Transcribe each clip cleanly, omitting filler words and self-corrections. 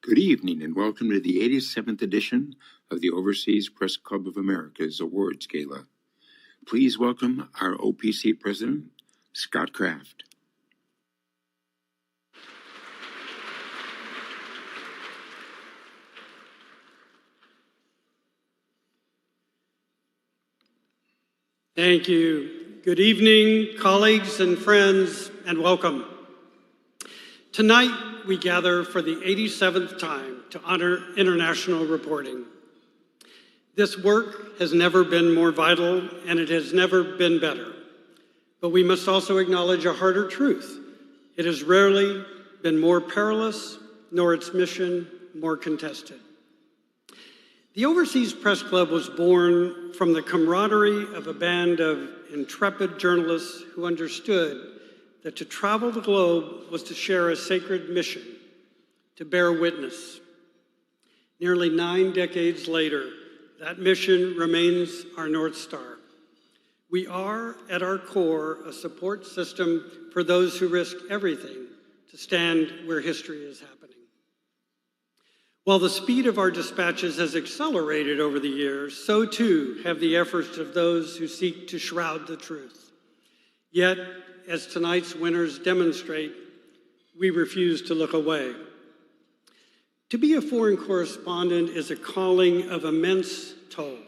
Good evening and welcome to the 87th edition of the Overseas Press Club of America's Awards Gala. Please welcome our OPC President, Scott Kraft. Thank you. Good evening, colleagues and friends, and welcome. Tonight, we gather for the 87th time to honor international reporting. This work has never been more vital, and it has never been better. But we must also acknowledge a harder truth. It has rarely been more perilous, nor its mission more contested. The Overseas Press Club was born from the camaraderie of a band of intrepid journalists who understood that to travel the globe was to share a sacred mission, to bear witness. Nearly 9 decades later, that mission remains our North Star. We are, at our core, a support system for those who risk everything to stand where history is happening. While the speed of our dispatches has accelerated over the years, so too have the efforts of those who seek to shroud the truth. Yet, as tonight's winners demonstrate, we refuse to look away. To be a foreign correspondent is a calling of immense toll,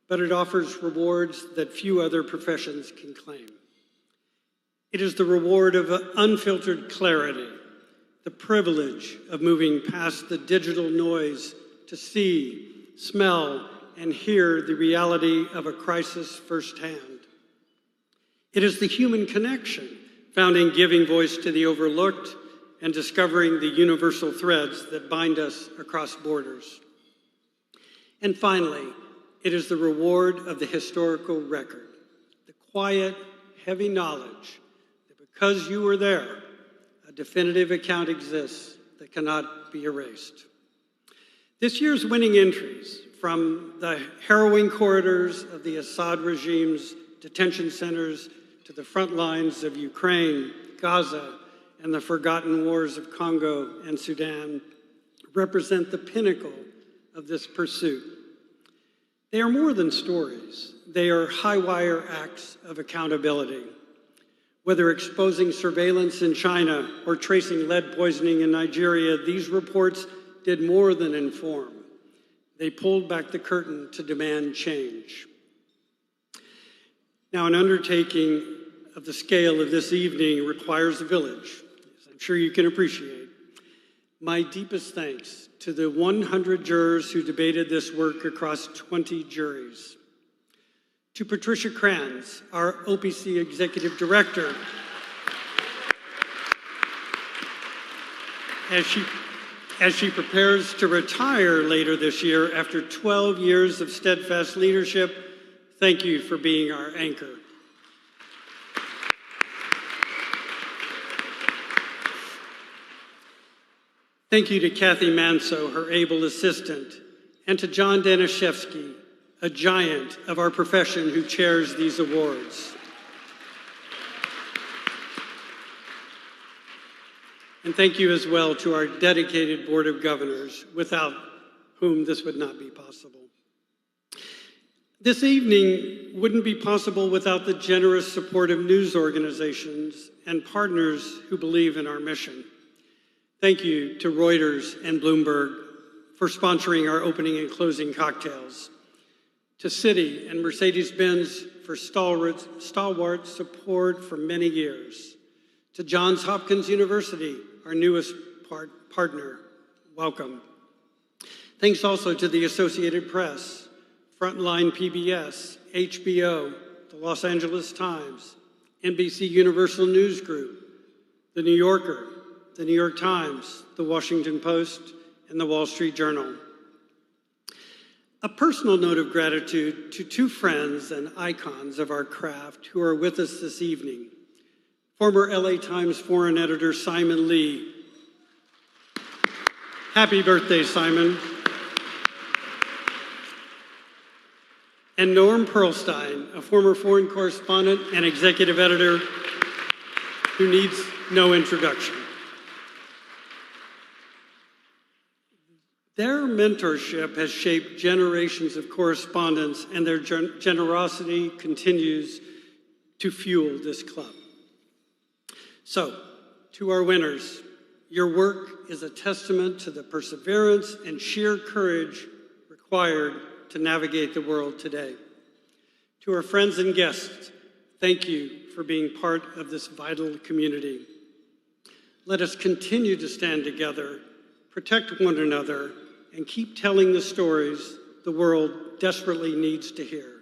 but it offers rewards that few other professions can claim. It is the reward of unfiltered clarity, the privilege of moving past the digital noise to see, smell, and hear the reality of a crisis firsthand. It is the human connection found in giving voice to the overlooked and discovering the universal threads that bind us across borders. And finally, it is the reward of the historical record, the quiet, heavy knowledge that because you were there, a definitive account exists that cannot be erased. This year's winning entries, from the harrowing corridors of the Assad regime's detention centers to the front lines of Ukraine, Gaza, and the forgotten wars of Congo and Sudan, represent the pinnacle of this pursuit. They are more than stories. They are high-wire acts of accountability. Whether exposing surveillance in China or tracing lead poisoning in Nigeria, these reports did more than inform. They pulled back the curtain to demand change. Now, an undertaking of the scale of this evening requires a village, as I'm sure you can appreciate. My deepest thanks to the 100 jurors who debated this work across 20 juries. To Patricia Kranz, our OPC Executive Director, as she prepares to retire later this year after 12 years of steadfast leadership, thank you for being our anchor. Thank you to Kathy Manso, her able assistant, and to John Danishevsky, a giant of our profession who chairs these awards. And thank you as well to our dedicated Board of Governors, without whom this would not be possible. This evening wouldn't be possible without the generous support of news organizations and partners who believe in our mission. Thank you to Reuters and Bloomberg for sponsoring our opening and closing cocktails, to Citi and Mercedes-Benz for stalwart support for many years, to Johns Hopkins University, our newest partner, welcome. Thanks also to the Associated Press, Frontline PBS, HBO, the Los Angeles Times, NBC Universal News Group, The New Yorker, The New York Times, The Washington Post, and The Wall Street Journal. A personal note of gratitude to 2 friends and icons of our craft who are with us this evening. Former LA Times foreign editor Simon Lee. Happy birthday, Simon. And Norm Pearlstein, a former foreign correspondent and executive editor who needs no introduction. Their mentorship has shaped generations of correspondence, and their generosity continues to fuel this club. So, to our winners, your work is a testament to the perseverance and sheer courage required to navigate the world today. To our friends and guests, thank you for being part of this vital community. Let us continue to stand together, protect one another, and keep telling the stories the world desperately needs to hear.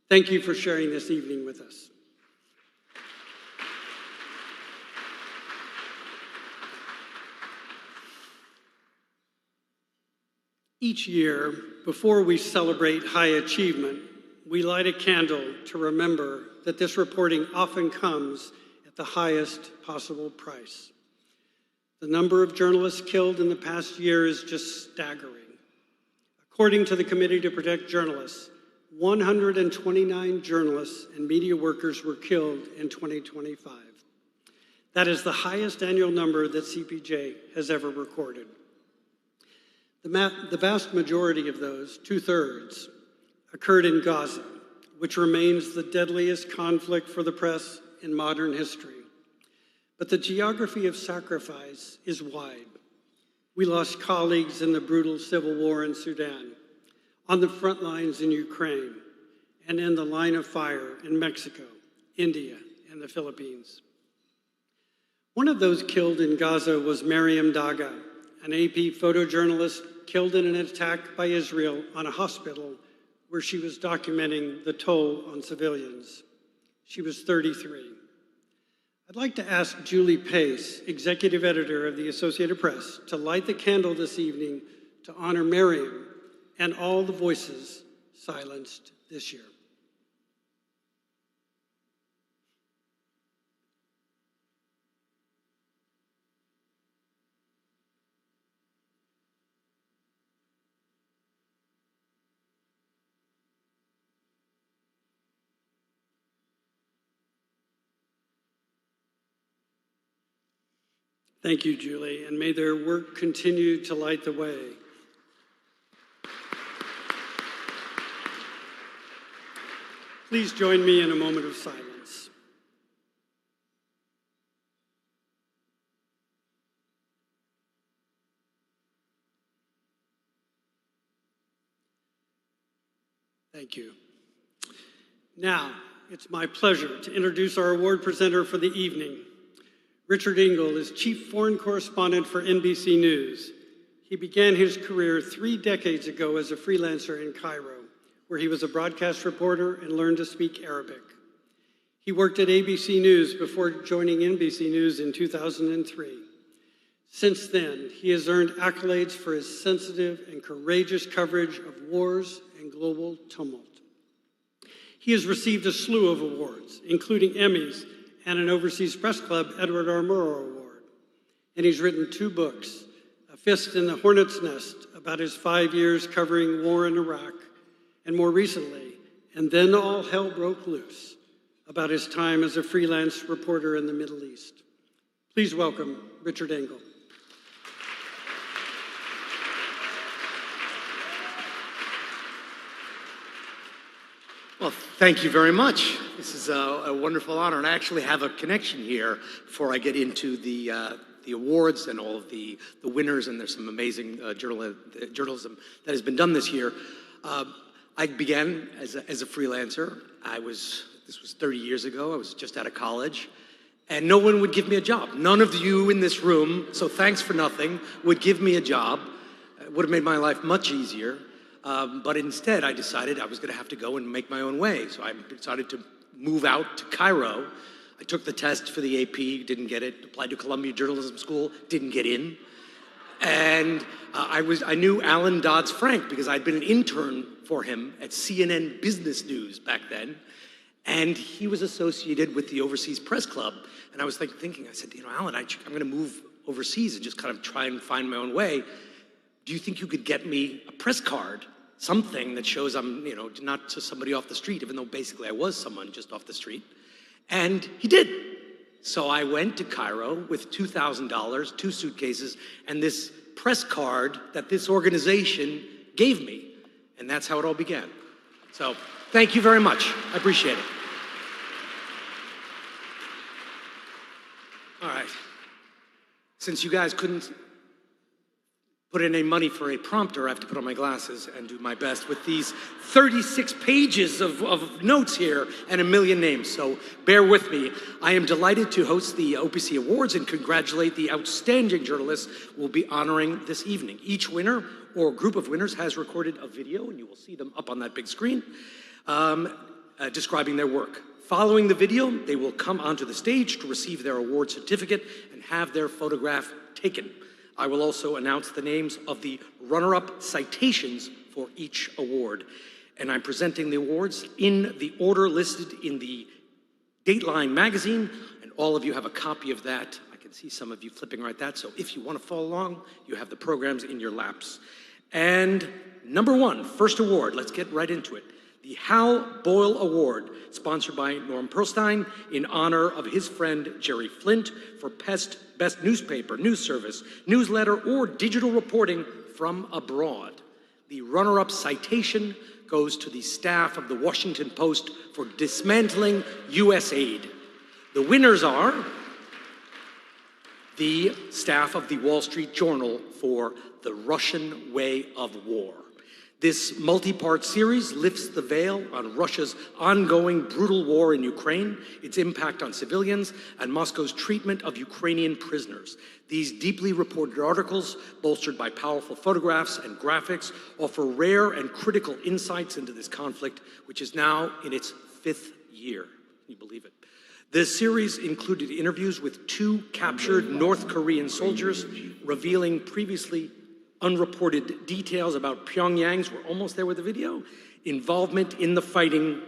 Thank you for sharing this evening with us. Each year, before we celebrate high achievement, we light a candle to remember that this reporting often comes at the highest possible price. The number of journalists killed in the past year is just staggering. According to the Committee to Protect Journalists, 129 journalists and media workers were killed in 2025. That is the highest annual number that CPJ has ever recorded. The vast majority of those, 2/3, occurred in Gaza, which remains the deadliest conflict for the press in modern history. But the geography of sacrifice is wide. We lost colleagues in the brutal civil war in Sudan, on the front lines in Ukraine, and in the line of fire in Mexico, India, and the Philippines. One of those killed in Gaza was Mariam Daga, an AP photojournalist killed in an attack by Israel on a hospital where she was documenting the toll on civilians. She was 33. I'd like to ask Julie Pace, executive editor of the Associated Press, to light the candle this evening to honor Mariam and all the voices silenced this year. Thank you, Julie, and may their work continue to light the way. Please join me in a moment of silence. Thank you. Now, it's my pleasure to introduce our award presenter for the evening. Richard Engel is Chief Foreign Correspondent for NBC News. He began his career 3 decades ago as a freelancer in Cairo, where he was a broadcast reporter and learned to speak Arabic. He worked at ABC News before joining NBC News in 2003. Since then, he has earned accolades for his sensitive and courageous coverage of wars and global tumult. He has received a slew of awards, including Emmys and an Overseas Press Club Edward R. Murrow Award. And he's written 2 books, A Fist in the Hornet's Nest, about his 5 years covering war in Iraq, and more recently, And Then All Hell Broke Loose, about his time as a freelance reporter in the Middle East. Please welcome Richard Engel. Well, thank you very much. This is a wonderful honor, and I actually have a connection here before I get into the awards and all of the winners, and there's some amazing journalism that has been done this year. I began as a freelancer. This was 30 years ago. I was just out of college, and no one would give me a job. None of you in this room, so thanks for nothing, would give me a job. It would have made my life much easier. But instead, I decided I was going to have to go and make my own way. So I decided to move out to Cairo. I took the test for the AP, didn't get it. Applied to Columbia Journalism School, didn't get in. And I knew Alan Dodds-Frank because I'd been an intern for him at CNN Business News back then. And he was associated with the Overseas Press Club. And I was thinking, I said, Alan, I'm going to move overseas and just kind of try and find my own way. Do you think you could get me a press card, something that shows I'm, not just somebody off the street, even though basically I was someone just off the street? And he did. So I went to Cairo with $2,000, 2 suitcases, and this press card that this organization gave me. And that's how it all began. So thank you very much. I appreciate it. All right. Since you guys couldn't put in any money for a prompter, I have to put on my glasses and do my best with these 36 pages of notes here and a million names. So bear with me. I am delighted to host the OPC Awards and congratulate the outstanding journalists we'll be honoring this evening. Each winner or group of winners has recorded a video, and you will see them up on that big screen, describing their work. Following the video, they will come onto the stage to receive their award certificate and have their photograph taken. I will also announce the names of the runner-up citations for each award. And I'm presenting the awards in the order listed in the Dateline magazine, and all of you have a copy of that. I can see some of you flipping right that, so if you want to follow along, you have the programs in your laps. And number one, first award, let's get right into it. The Hal Boyle Award, sponsored by Norm Pearlstein in honor of his friend Jerry Flint for best newspaper, news service, newsletter, or digital reporting from abroad. The runner-up citation goes to the staff of the Washington Post for dismantling U.S. aid. The winners are the staff of the Wall Street Journal for The Russian Way of War. This multi-part series lifts the veil on Russia's ongoing brutal war in Ukraine, its impact on civilians, and Moscow's treatment of Ukrainian prisoners. These deeply reported articles, bolstered by powerful photographs and graphics, offer rare and critical insights into this conflict, which is now in its 5th year. Can you believe it? The series included interviews with 2 captured North Korean soldiers, revealing previously unreported details about Pyongyang's, we're almost there with the video, involvement in the fighting.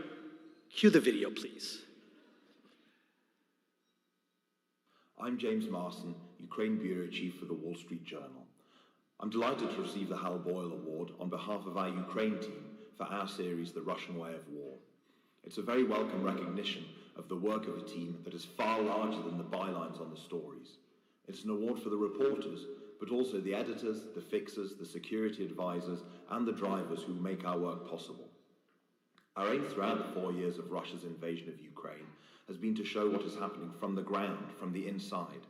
Cue the video, please. I'm James Marson, Ukraine Bureau Chief for the Wall Street Journal. I'm delighted to receive the Hal Boyle Award on behalf of our Ukraine team for our series, The Russian Way of War. It's a very welcome recognition of the work of a team that is far larger than the bylines on the stories. It's an award for the reporters, but also the editors, the fixers, the security advisors, and the drivers who make our work possible. Our aim throughout the 4 years of Russia's invasion of Ukraine has been to show what is happening from the ground, from the inside.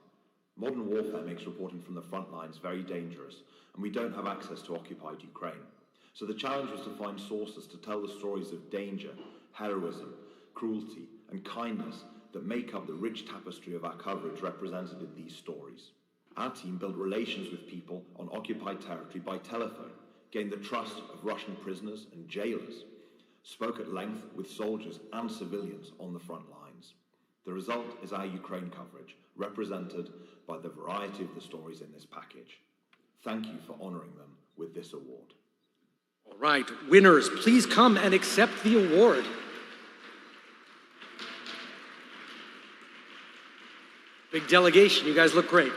Modern warfare makes reporting from the front lines very dangerous, and we don't have access to occupied Ukraine. So the challenge was to find sources to tell the stories of danger, heroism, cruelty, and kindness that make up the rich tapestry of our coverage represented in these stories. Our team built relations with people on occupied territory by telephone, gained the trust of Russian prisoners and jailers, spoke at length with soldiers and civilians on the front lines. The result is our Ukraine coverage, represented by the variety of the stories in this package. Thank you for honoring them with this award. All right, winners, please come and accept the award. Big delegation, you guys look great.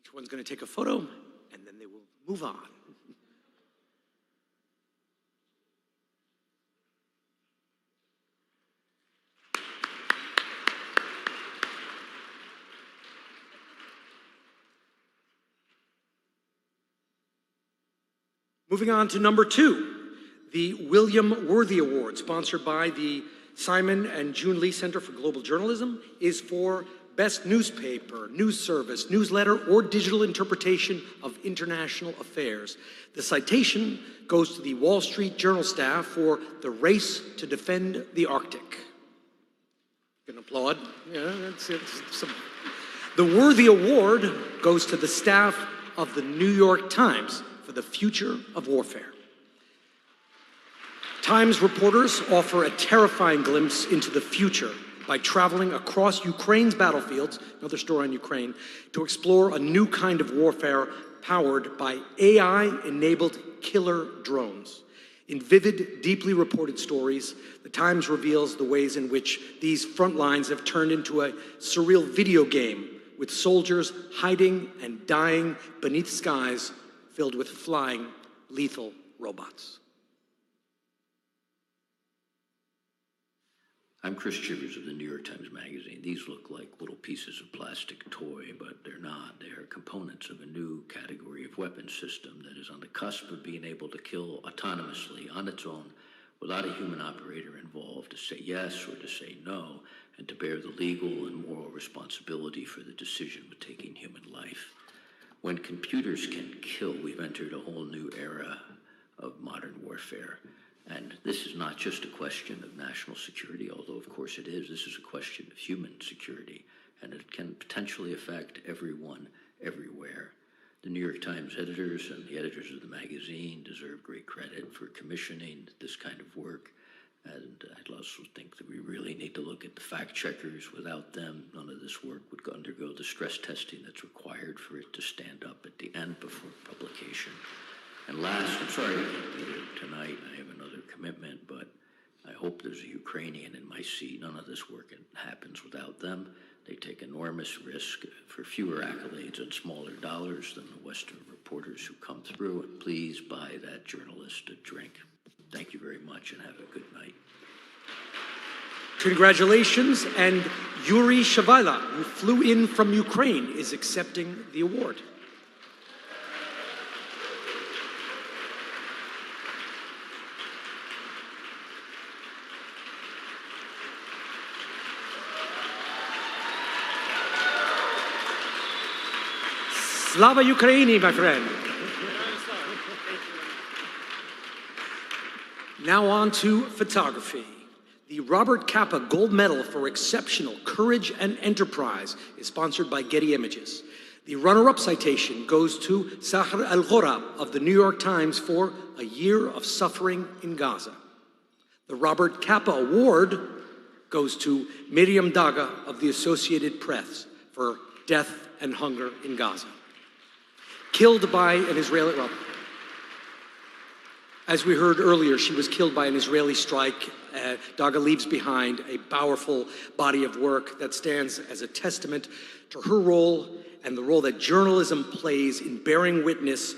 Each one's going to take a photo, and then they will move on. Moving on to number 2, the William Worthy Award, sponsored by the Simon and June Lee Center for Global Journalism, is for best newspaper, news service, newsletter, or digital interpretation of international affairs. The citation goes to the Wall Street Journal staff for the race to defend the Arctic. You can applaud. Yeah, The Worthy Award goes to the staff of the New York Times for the future of warfare. Times reporters offer a terrifying glimpse into the future by traveling across Ukraine's battlefields, another story on Ukraine, to explore a new kind of warfare powered by AI-enabled killer drones. In vivid, deeply reported stories, the Times reveals the ways in which these front lines have turned into a surreal video game with soldiers hiding and dying beneath skies filled with flying, lethal robots. I'm Chris Chivers of the New York Times Magazine. These look like little pieces of plastic toy, but they're not. They are components of a new category of weapons system that is on the cusp of being able to kill autonomously on its own without a human operator involved to say yes or to say no, and to bear the legal and moral responsibility for the decision of taking human life. When computers can kill, we've entered a whole new era of modern warfare. And this is not just a question of national security, although of course it is. This is a question of human security, and it can potentially affect everyone, everywhere. The New York Times editors and the editors of the magazine deserve great credit for commissioning this kind of work. And I'd also think that we really need to look at the fact checkers. Without them, none of this work would undergo the stress testing that's required for it to stand up at the end before publication. And last, I'm sorry I can't be here tonight. I have another commitment, but I hope there's a Ukrainian in my seat. None of this work happens without them. They take enormous risk for fewer accolades and smaller dollars than the Western reporters who come through. And please buy that journalist a drink. Thank you very much and have a good night. Congratulations, and Yuri Shavala, who flew in from Ukraine, is accepting the award. Slava Ukraini, my friend. Now on to photography. The Robert Capa Gold Medal for Exceptional Courage and Enterprise is sponsored by Getty Images. The runner-up citation goes to Sahar Al-Ghorab of the New York Times for A Year of Suffering in Gaza. The Robert Capa Award goes to Miriam Daga of the Associated Press for Death and Hunger in Gaza. Killed by an Israeli, well, as we heard earlier, she was killed by an Israeli strike. Daga leaves behind a powerful body of work that stands as a testament to her role and the role that journalism plays in bearing witness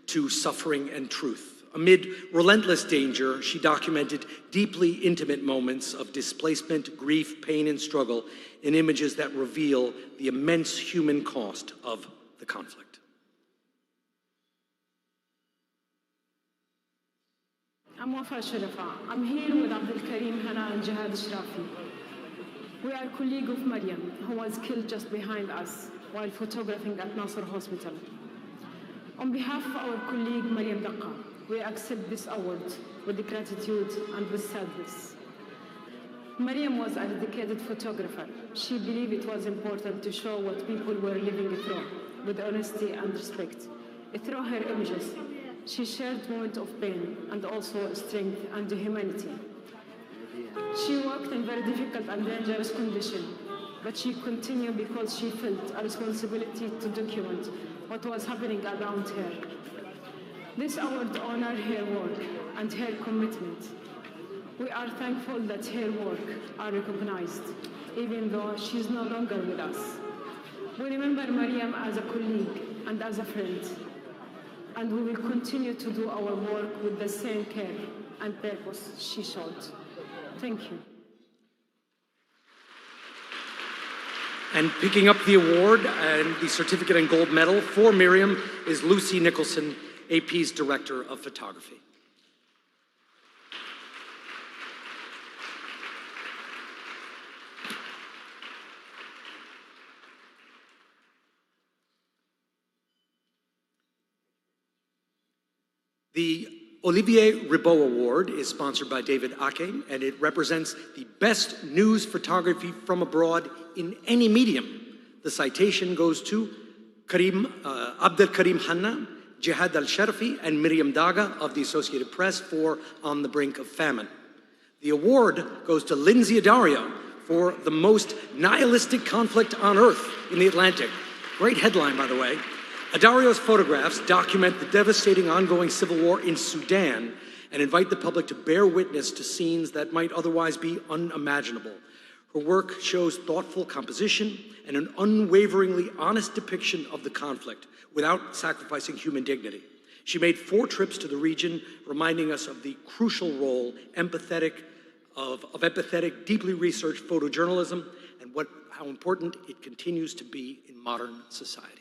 to suffering and truth. Amid relentless danger, she documented deeply intimate moments of displacement, grief, pain, and struggle in images that reveal the immense human cost of the conflict. I'm Wafa Sharafa. I'm here with Abdul Karim Hana and Jihad Shrafi. We are a colleague of Mariam, who was killed just behind us while photographing at Nasser Hospital. On behalf of our colleague Mariam Daqqa, we accept this award with gratitude and with sadness. Mariam was a dedicated photographer. She believed it was important to show what people were living through with honesty and respect. Through her images, she shared moments of pain and also strength and humanity. She worked in very difficult and dangerous conditions, but she continued because she felt a responsibility to document what was happening around her. This award honors her work and her commitment. We are thankful that her work are recognized, even though she's no longer with us. We remember Mariam as a colleague and as a friend, and we will continue to do our work with the same care and purpose she showed. Thank you. And picking up the award and the certificate and gold medal for Miriam is Lucy Nicholson, AP's Director of Photography. The Olivier Ribot Award is sponsored by David Ake, and it represents the best news photography from abroad in any medium. The citation goes to Abdel Karim Hanna, Jihad al-Sharafi, and Miriam Daga of the Associated Press for On the Brink of Famine. The award goes to Lindsay Addario for the most nihilistic conflict on Earth in the Atlantic. Great headline, by the way. Addario's photographs document the devastating ongoing civil war in Sudan and invite the public to bear witness to scenes that might otherwise be unimaginable. Her work shows thoughtful composition and an unwaveringly honest depiction of the conflict without sacrificing human dignity. She made 4 trips to the region, reminding us of the crucial role empathetic, deeply researched photojournalism and how important it continues to be in modern society.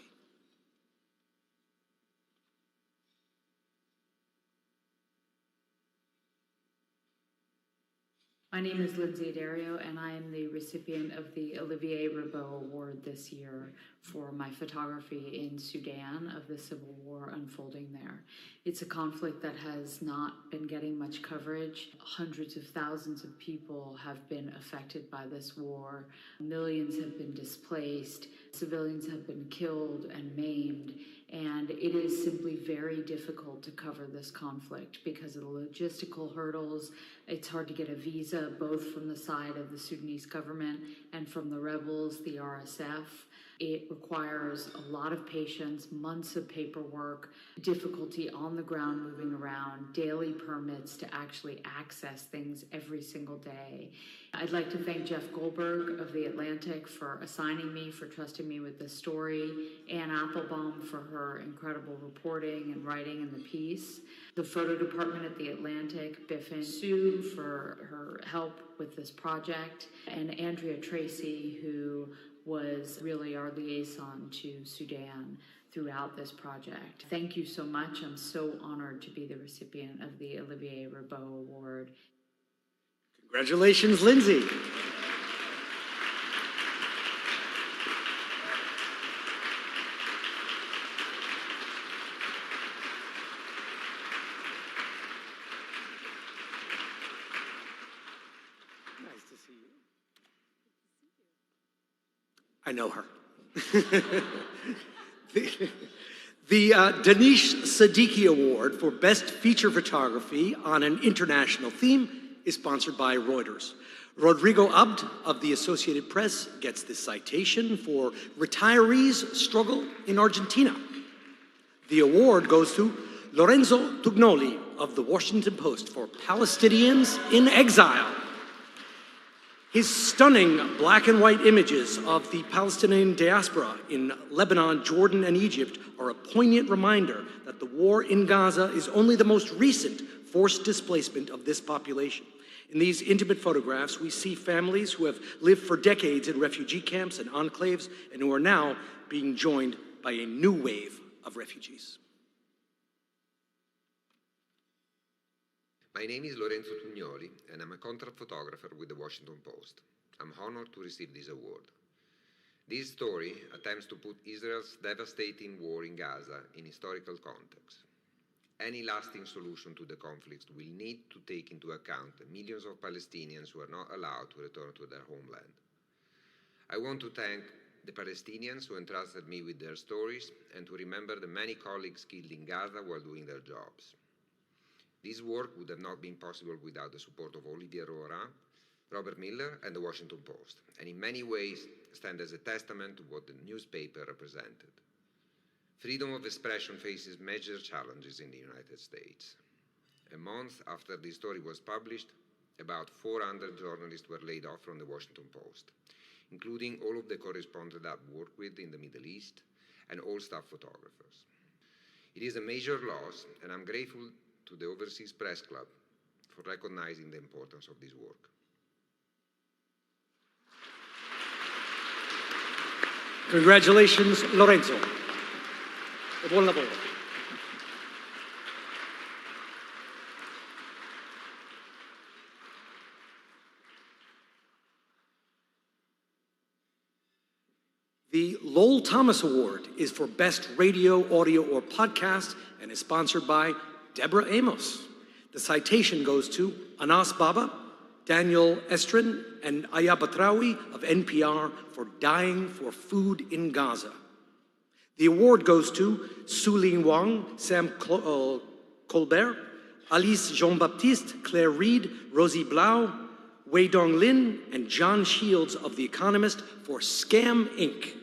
My name is Lindsay Dario, and I am the recipient of the Olivier Rabeau Award this year for my photography in Sudan of the civil war unfolding there. It's a conflict that has not been getting much coverage. Hundreds of thousands of people have been affected by this war. Millions have been displaced. Civilians have been killed and maimed. And it is simply very difficult to cover this conflict because of the logistical hurdles. It's hard to get a visa, both from the side of the Sudanese government and from the rebels, the RSF. It requires a lot of patience, months of paperwork, difficulty on the ground moving around, daily permits to actually access things every single day. I'd like to thank Jeff Goldberg of The Atlantic for assigning me, for trusting me with this story, Ann Applebaum for her incredible reporting and writing in the piece, the photo department at The Atlantic, Biffin Sue for her help with this project, and Andrea Tracy, who was really our liaison to Sudan throughout this project. Thank you so much. I'm so honored to be the recipient of the Olivier Rabeau Award. Congratulations, Lindsay. Nice to see you. I know her. The Danish Siddiqui Award for Best Feature Photography on an International Theme is sponsored by Reuters. Rodrigo Abd of the Associated Press gets this citation for Retirees Struggle in Argentina. The award goes to Lorenzo Tugnoli of the Washington Post for Palestinians in Exile. His stunning black and white images of the Palestinian diaspora in Lebanon, Jordan, and Egypt are a poignant reminder that the war in Gaza is only the most recent forced displacement of this population. In these intimate photographs, we see families who have lived for decades in refugee camps and enclaves and who are now being joined by a new wave of refugees. My name is Lorenzo Tugnoli, and I'm a contract photographer with the Washington Post. I'm honored to receive this award. This story attempts to put Israel's devastating war in Gaza in historical context. Any lasting solution to the conflict will need to take into account the millions of Palestinians who are not allowed to return to their homeland. I want to thank the Palestinians who entrusted me with their stories and to remember the many colleagues killed in Gaza while doing their jobs. This work would have not been possible without the support of Olivier Roarin, Robert Miller, and the Washington Post, and in many ways stand as a testament to what the newspaper represented. Freedom of expression faces major challenges in the United States. A month after this story was published, about 400 journalists were laid off from the Washington Post, including all of the correspondents I've worked with in the Middle East and all staff photographers. It is a major loss, and I'm grateful to the Overseas Press Club for recognizing the importance of this work. Congratulations, Lorenzo. Buon lavoro. The Lowell Thomas Award is for Best Radio, Audio, or Podcast and is sponsored by Deborah Amos. The citation goes to Anas Baba, Daniel Estrin, and Aya Batrawi of NPR for dying for food in Gaza. The award goes to Su-Lin Wang, Sam Colbert, Alice Jean-Baptiste, Claire Reed, Rosie Blau, Wei-Dong Lin, and John Shields of The Economist for Scam Inc.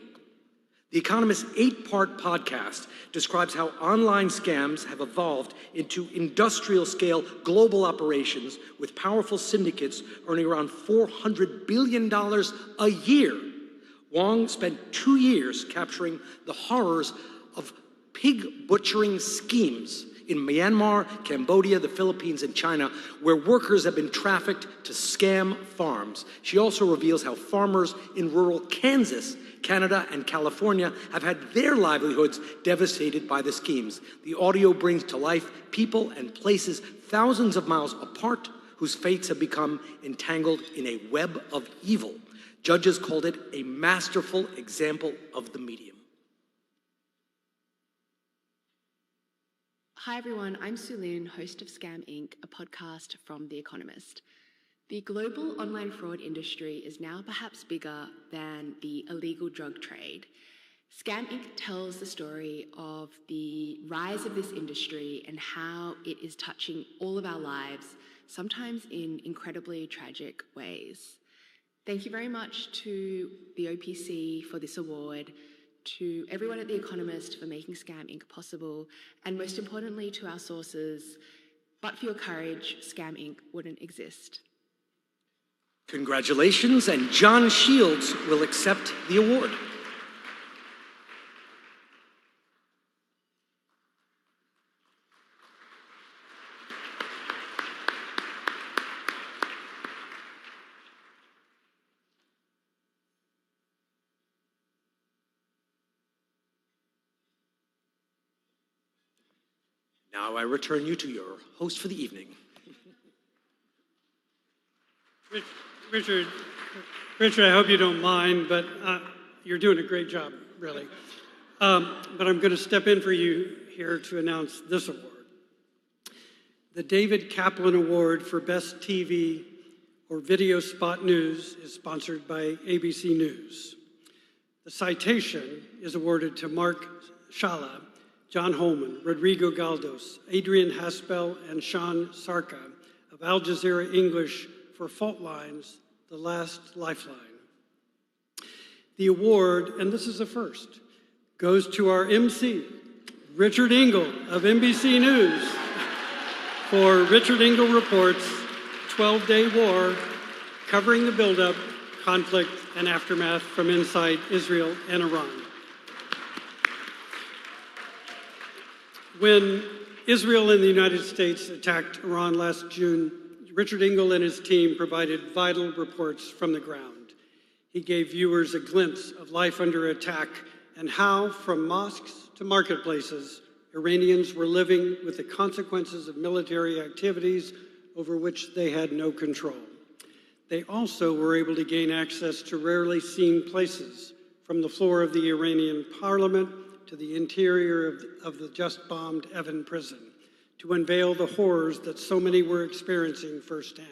The Economist's 8-part podcast describes how online scams have evolved into industrial-scale global operations with powerful syndicates earning around $400 billion a year. Wong spent 2 years capturing the horrors of pig butchering schemes in Myanmar, Cambodia, the Philippines, and China, where workers have been trafficked to scam farms. She also reveals how farmers in rural Kansas, Canada, and California have had their livelihoods devastated by the schemes. The audio brings to life people and places thousands of miles apart whose fates have become entangled in a web of evil. Judges called it a masterful example of the medium. Hi everyone, I'm Sulin, host of Scam Inc., a podcast from The Economist. The global online fraud industry is now perhaps bigger than the illegal drug trade. Scam Inc. tells the story of the rise of this industry and how it is touching all of our lives, sometimes in incredibly tragic ways. Thank you very much to the OPC for this award, to everyone at The Economist for making Scam Inc. possible, and most importantly to our sources. But for your courage, Scam Inc. wouldn't exist. Congratulations, and John Shields will accept the award. Now I return you to your host for the evening. Richard, I hope you don't mind, but you're doing a great job, really. But I'm going to step in for you here to announce this award. The David Kaplan Award for Best TV or Video Spot News is sponsored by ABC News. The citation is awarded to Mark Shala, John Holman, Rodrigo Galdos, Adrian Haspel, and Sean Sarka of Al Jazeera English for Fault Lines, The Last Lifeline. The award, and this is a first, goes to our MC, Richard Engel of NBC News, for Richard Engel Reports 12-Day War, covering the buildup, conflict, and aftermath from inside Israel and Iran. When Israel and the United States attacked Iran last June, Richard Engel and his team provided vital reports from the ground. He gave viewers a glimpse of life under attack and how, from mosques to marketplaces, Iranians were living with the consequences of military activities over which they had no control. They also were able to gain access to rarely seen places, from the floor of the Iranian parliament to the interior of the just-bombed Evin prison, to unveil the horrors that so many were experiencing firsthand.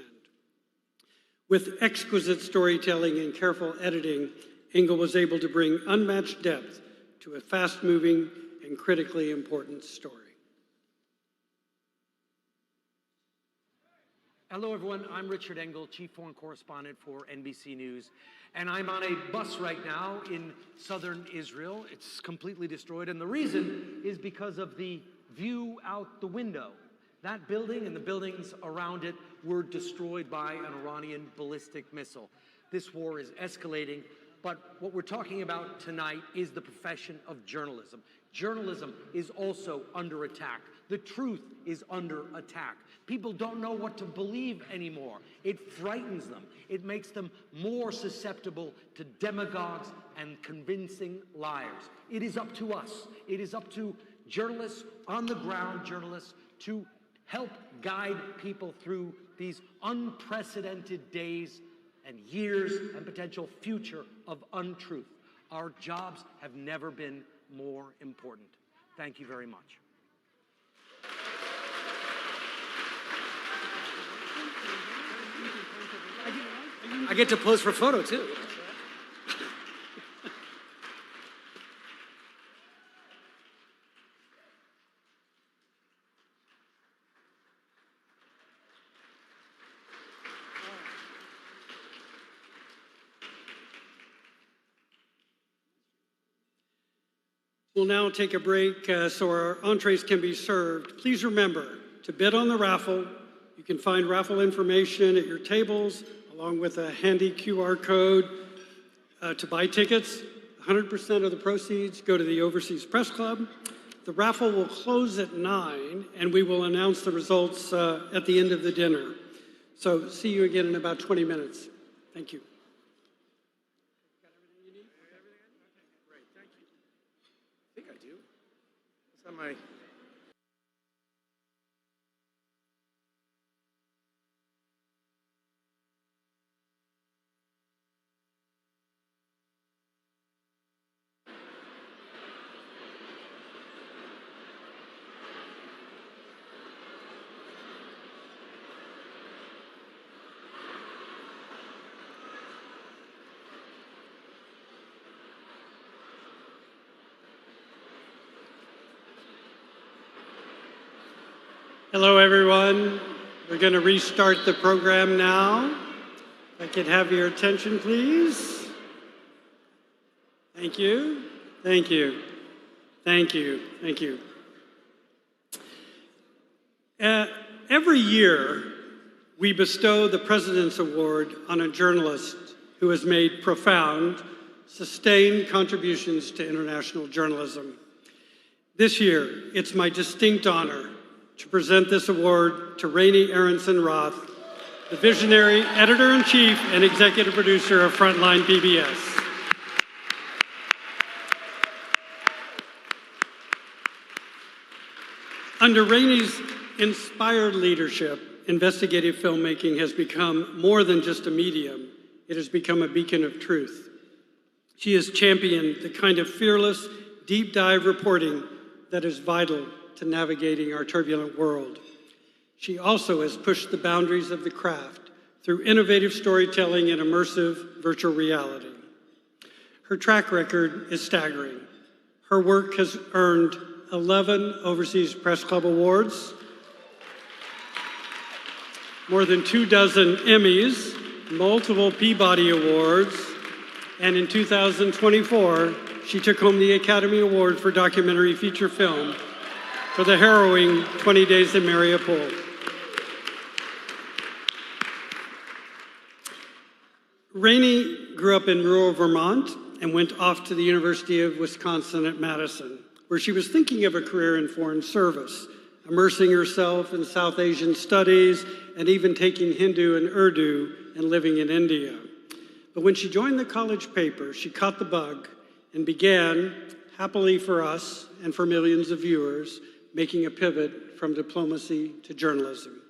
With exquisite storytelling and careful editing, Engel was able to bring unmatched depth to a fast-moving and critically important story. Hello, everyone. I'm Richard Engel, Chief Foreign Correspondent for NBC News, and I'm on a bus right now in southern Israel. It's completely destroyed, and the reason is because of the view out the window. That building and the buildings around it were destroyed by an Iranian ballistic missile. This war is escalating, but what we're talking about tonight is the profession of journalism. Journalism is also under attack. The truth is under attack. People don't know what to believe anymore. It frightens them. It makes them more susceptible to demagogues and convincing liars. It is up to us. It is up to journalists, on the ground journalists, to help guide people through these unprecedented days and years and potential future of untruth. Our jobs have never been more important. Thank you very much. I get to pose for a photo, too. We'll now take a break so our entrees can be served. Please remember to bid on the raffle. You can find raffle information at your tables, along with a handy QR code to buy tickets. 100% of the proceeds go to the Overseas Press Club. The raffle will close at 9, and we will announce the results at the end of the dinner. So see you again in about 20 minutes. Thank you. Got everything you need? Okay, great, thank you. I think I do. Is that my... Hello, everyone. We're going to restart the program now. If I could have your attention, please. Thank you. Thank you. Thank you. Thank you. Every year, we bestow the President's Award on a journalist who has made profound, sustained contributions to international journalism. This year, it's my distinct honor to present this award to Rainey Aronson-Roth, the visionary editor-in-chief and executive producer of Frontline PBS. Under Rainey's inspired leadership, investigative filmmaking has become more than just a medium. It has become a beacon of truth. She has championed the kind of fearless, deep dive reporting that is vital to navigating our turbulent world. She also has pushed the boundaries of the craft through innovative storytelling and immersive virtual reality. Her track record is staggering. Her work has earned 11 Overseas Press Club awards, more than 24 Emmys, multiple Peabody Awards, and in 2024, she took home the Academy Award for Documentary Feature Film for the harrowing 20 Days in Mariupol. Rainey grew up in rural Vermont and went off to the University of Wisconsin at Madison, where she was thinking of a career in foreign service, immersing herself in South Asian studies and even taking Hindu and Urdu and living in India. But when she joined the college paper, she caught the bug and began, happily for us and for millions of viewers, making a pivot from diplomacy to journalism.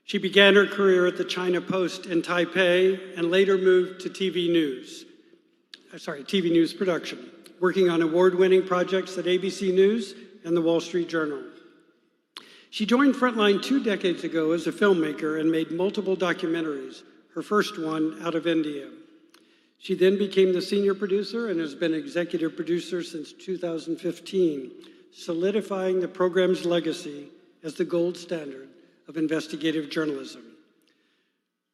She began her career at the China Post in Taipei and later moved to TV News production, working on award-winning projects at ABC News and the Wall Street Journal. She joined Frontline 2 decades ago as a filmmaker and made multiple documentaries, her first one out of India. She then became the senior producer and has been executive producer since 2015, solidifying the program's legacy as the gold standard of investigative journalism.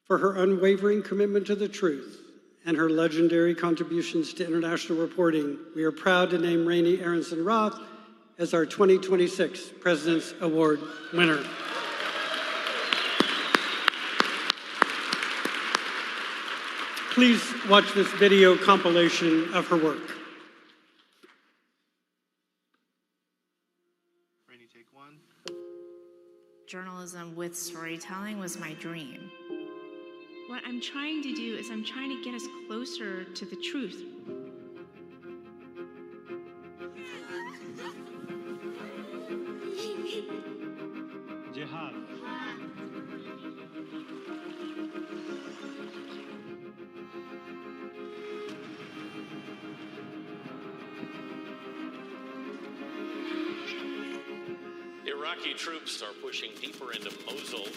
For her unwavering commitment to the truth and her legendary contributions to international reporting, we are proud to name Rainey Aronson-Roth as our 2026 President's Award winner. Please watch this video compilation of her work. Rainey, take one. Journalism with storytelling was my dream. What I'm trying to do is I'm trying to get us closer to the truth. Jihad. Iraqi troops are pushing deeper into Mosul.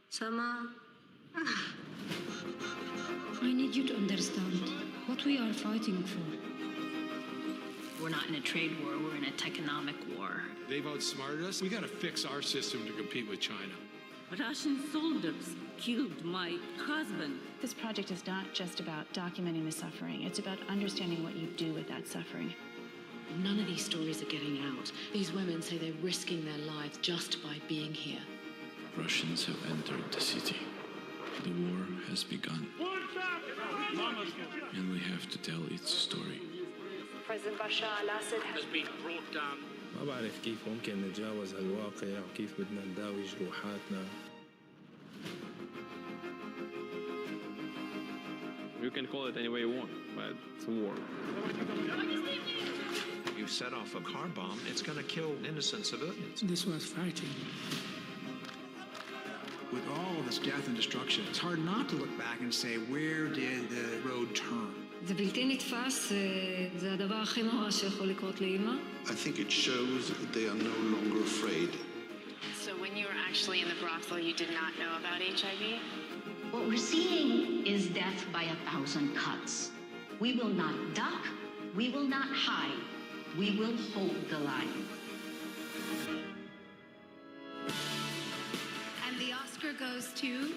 Sama, I need you to understand what we are fighting for. We're not in a trade war, we're in a techonomic war. They've outsmarted us. We got to fix our system to compete with China. Russian soldiers killed my husband. This project is not just about documenting the suffering. It's about understanding what you do with that suffering. None of these stories are getting out. These women say they're risking their lives just by being here. Russians have entered the city. The war has begun. And we have to tell its story. President Bashar al-Assad has been brought down. ما بعرف كيف ممكن نتجاوز هالواقع وكيف بدنا نداوي جروحاتنا. You can call it any way you want, but it's a war. You set off a car bomb, it's going to kill innocent civilians. This was fighting. With all of this death and destruction, it's hard not to look back and say, where did the road turn? זה בלתי נתפס, זה הדבר הכי נורא שיכול לקרות לאמא. I think it shows that they are no longer afraid. So when you were actually in the brothel, you did not know about HIV? What we're seeing is death by 1,000 cuts. We will not duck, we will not hide, we will hold the line. And the Oscar goes to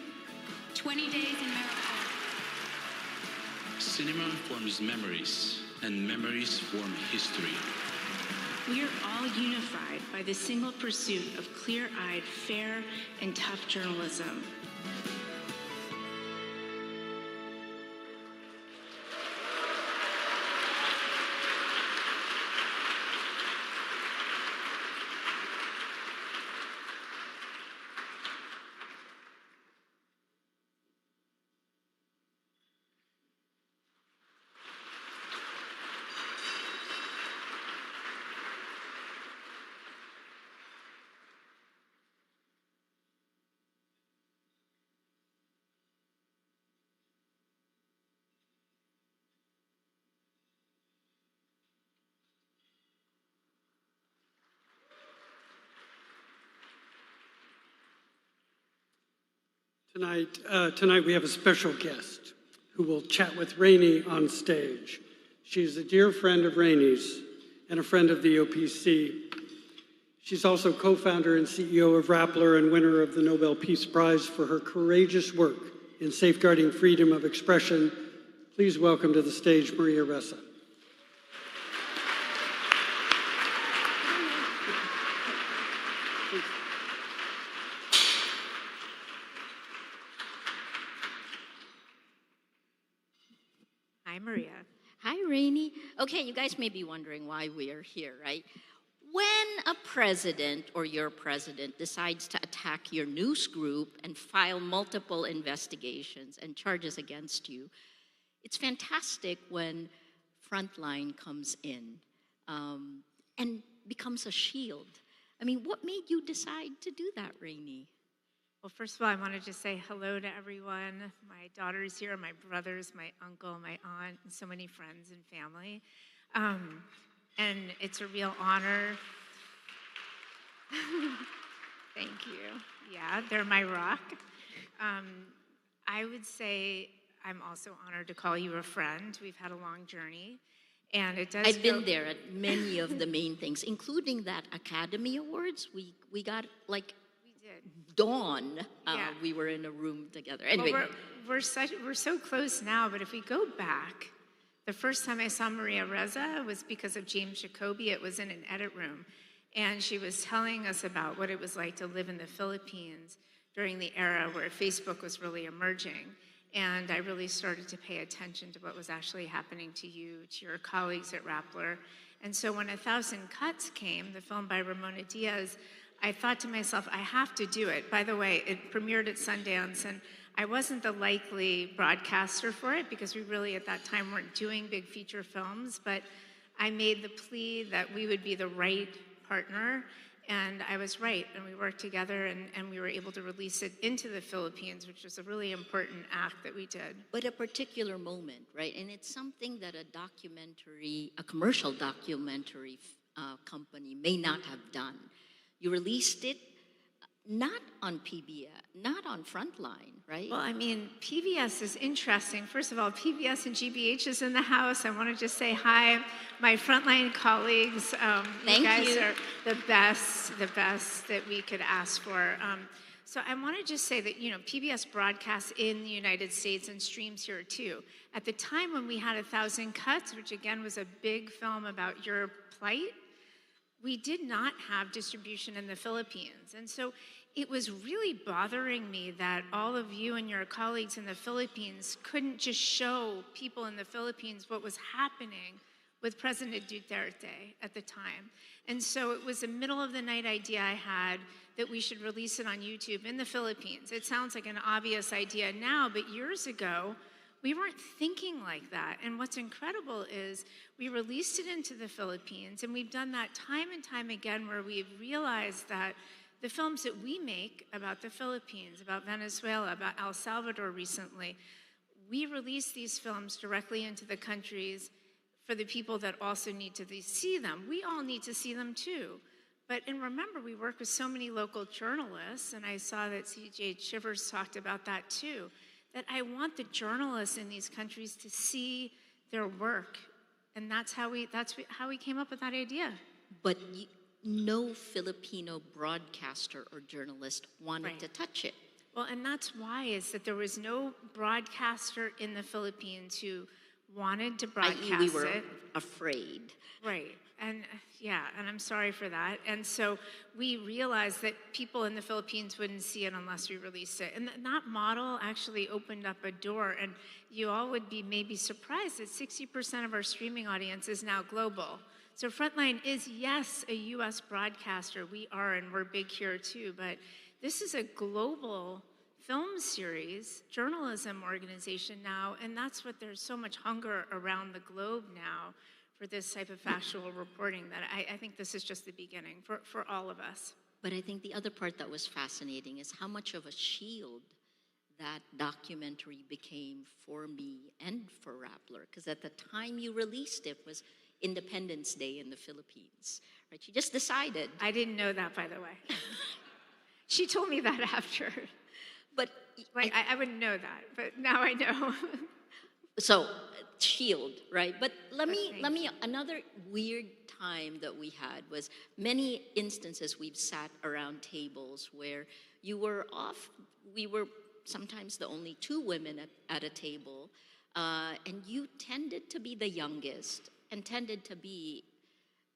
20 Days in Miracle. Cinema forms memories, and memories form history. We are all unified by the single pursuit of clear-eyed, fair, and tough journalism. Tonight we have a special guest who will chat with Rainey on stage. She is a dear friend of Rainey's and a friend of the OPC. She's also co-founder and CEO of Rappler and winner of the Nobel Peace Prize for her courageous work in safeguarding freedom of expression. Please welcome to the stage Maria Ressa. Hi, Maria. Hi, Rainey. Okay, you guys may be wondering why we are here, right? When a president or your president decides to attack your news group and file multiple investigations and charges against you, it's fantastic when Frontline comes in and becomes a shield. I mean, what made you decide to do that, Rainey? Well, first of all, I wanted to say hello to everyone. My daughter's here, my brothers, my uncle, my aunt, and so many friends and family. And it's a real honor. Thank you. Yeah, they're my rock. I would say I'm also honored to call you a friend. We've had a long journey. And it does I've been there at many of the main things, including that Academy Awards. We got like dawn. We were in a room together. Anyway, well, we're so close now, but if we go back, the first time I saw Maria Ressa was because of James Jacoby. It was in an edit room, and she was telling us about what it was like to live in the Philippines during the era where Facebook was really emerging. And I really started to pay attention to what was actually happening to you, to your colleagues at Rappler. And so when 1,000 Cuts came, the film by Ramona Diaz, I thought to myself, I have to do it. By the way, it premiered at Sundance, and I wasn't the likely broadcaster for it because we really at that time weren't doing big feature films, but I made the plea that we would be the right partner, and I was right, and we worked together, and we were able to release it into the Philippines, which was a really important act that we did. but a particular moment, right? And it's something that a commercial documentary company may not have done. You released it not on PBS, not on Frontline, right? Well, I mean, PBS is interesting. First of all, PBS and GBH is in the house. I want to just say hi, my Frontline colleagues. Thank you guys you. are the best that we could ask for. So I want to just say that, PBS broadcasts in the United States and streams here too. At the time when we had 1,000 Cuts, which again was a big film about your plight, we did not have distribution in the Philippines. And so it was really bothering me that all of you and your colleagues in the Philippines couldn't just show people in the Philippines what was happening with President Duterte at the time. And so it was a middle of the night idea I had that we should release it on YouTube in the Philippines. It sounds like an obvious idea now, but years ago, we weren't thinking like that. And what's incredible is we released it into the Philippines, and we've done that time and time again where we've realized that the films that we make about the Philippines, about Venezuela, about El Salvador recently, we release these films directly into the countries for the people that also need to see them. We all need to see them too. And remember, we work with so many local journalists, and I saw that CJ Chivers talked about that too, that I want the journalists in these countries to see their work. And that's how we came up with that idea. But no Filipino broadcaster or journalist wanted to touch it. Well, and that's why is that there was no broadcaster in the Philippines who wanted to broadcast we were it. afraid. Right. And and I'm sorry for that. And so we realized that people in the Philippines wouldn't see it unless we released it. And that model actually opened up a door. And you all would be maybe surprised that 60% of our streaming audience is now global. So Frontline is, yes, a US broadcaster. We are, and we're big here too. But this is a global film series, journalism organization now. And that's what there's so much hunger around the globe now for this type of factual reporting that I think this is just the beginning for all of us. But I think the other part that was fascinating is how much of a shield that documentary became for me and for Rappler. Because at the time you released it was Independence Day in the Philippines, right? You just decided. I didn't know that, by the way. She told me that after. But I wouldn't know that, but now I know. So, shield, right? But let me, another weird time that we had was many instances we've sat around tables where we were sometimes the only two women at a table, and you tended to be the youngest and tended to be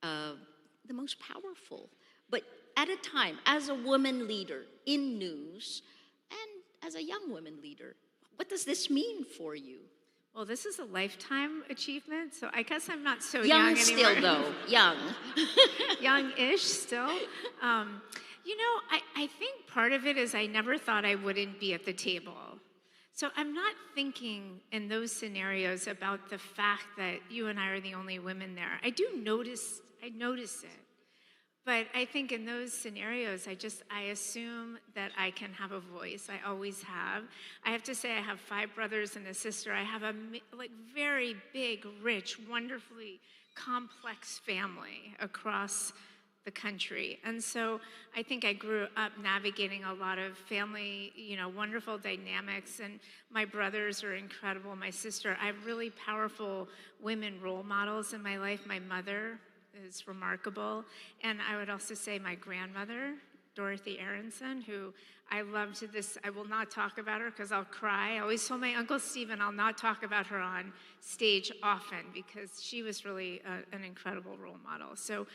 the most powerful. But at a time, as a woman leader in news and as a young woman leader, what does this mean for you? Well, this is a lifetime achievement, so I guess I'm not so young anymore. Young still, though. Young. Young-ish still. I think part of it is I never thought I wouldn't be at the table. So I'm not thinking in those scenarios about the fact that you and I are the only women there. I notice it. But I think in those scenarios, I assume that I can have a voice. I always have. I have to say I have 5 brothers and a sister. I have a very big, rich, wonderfully complex family across the country. And so I think I grew up navigating a lot of family, wonderful dynamics. And my brothers are incredible. My sister, I have really powerful women role models in my life. My mother is remarkable. And I would also say my grandmother, Dorothy Aronson, who I love to this. I will not talk about her because I'll cry. I always told my Uncle Stephen I'll not talk about her on stage often because she was really an incredible role model. So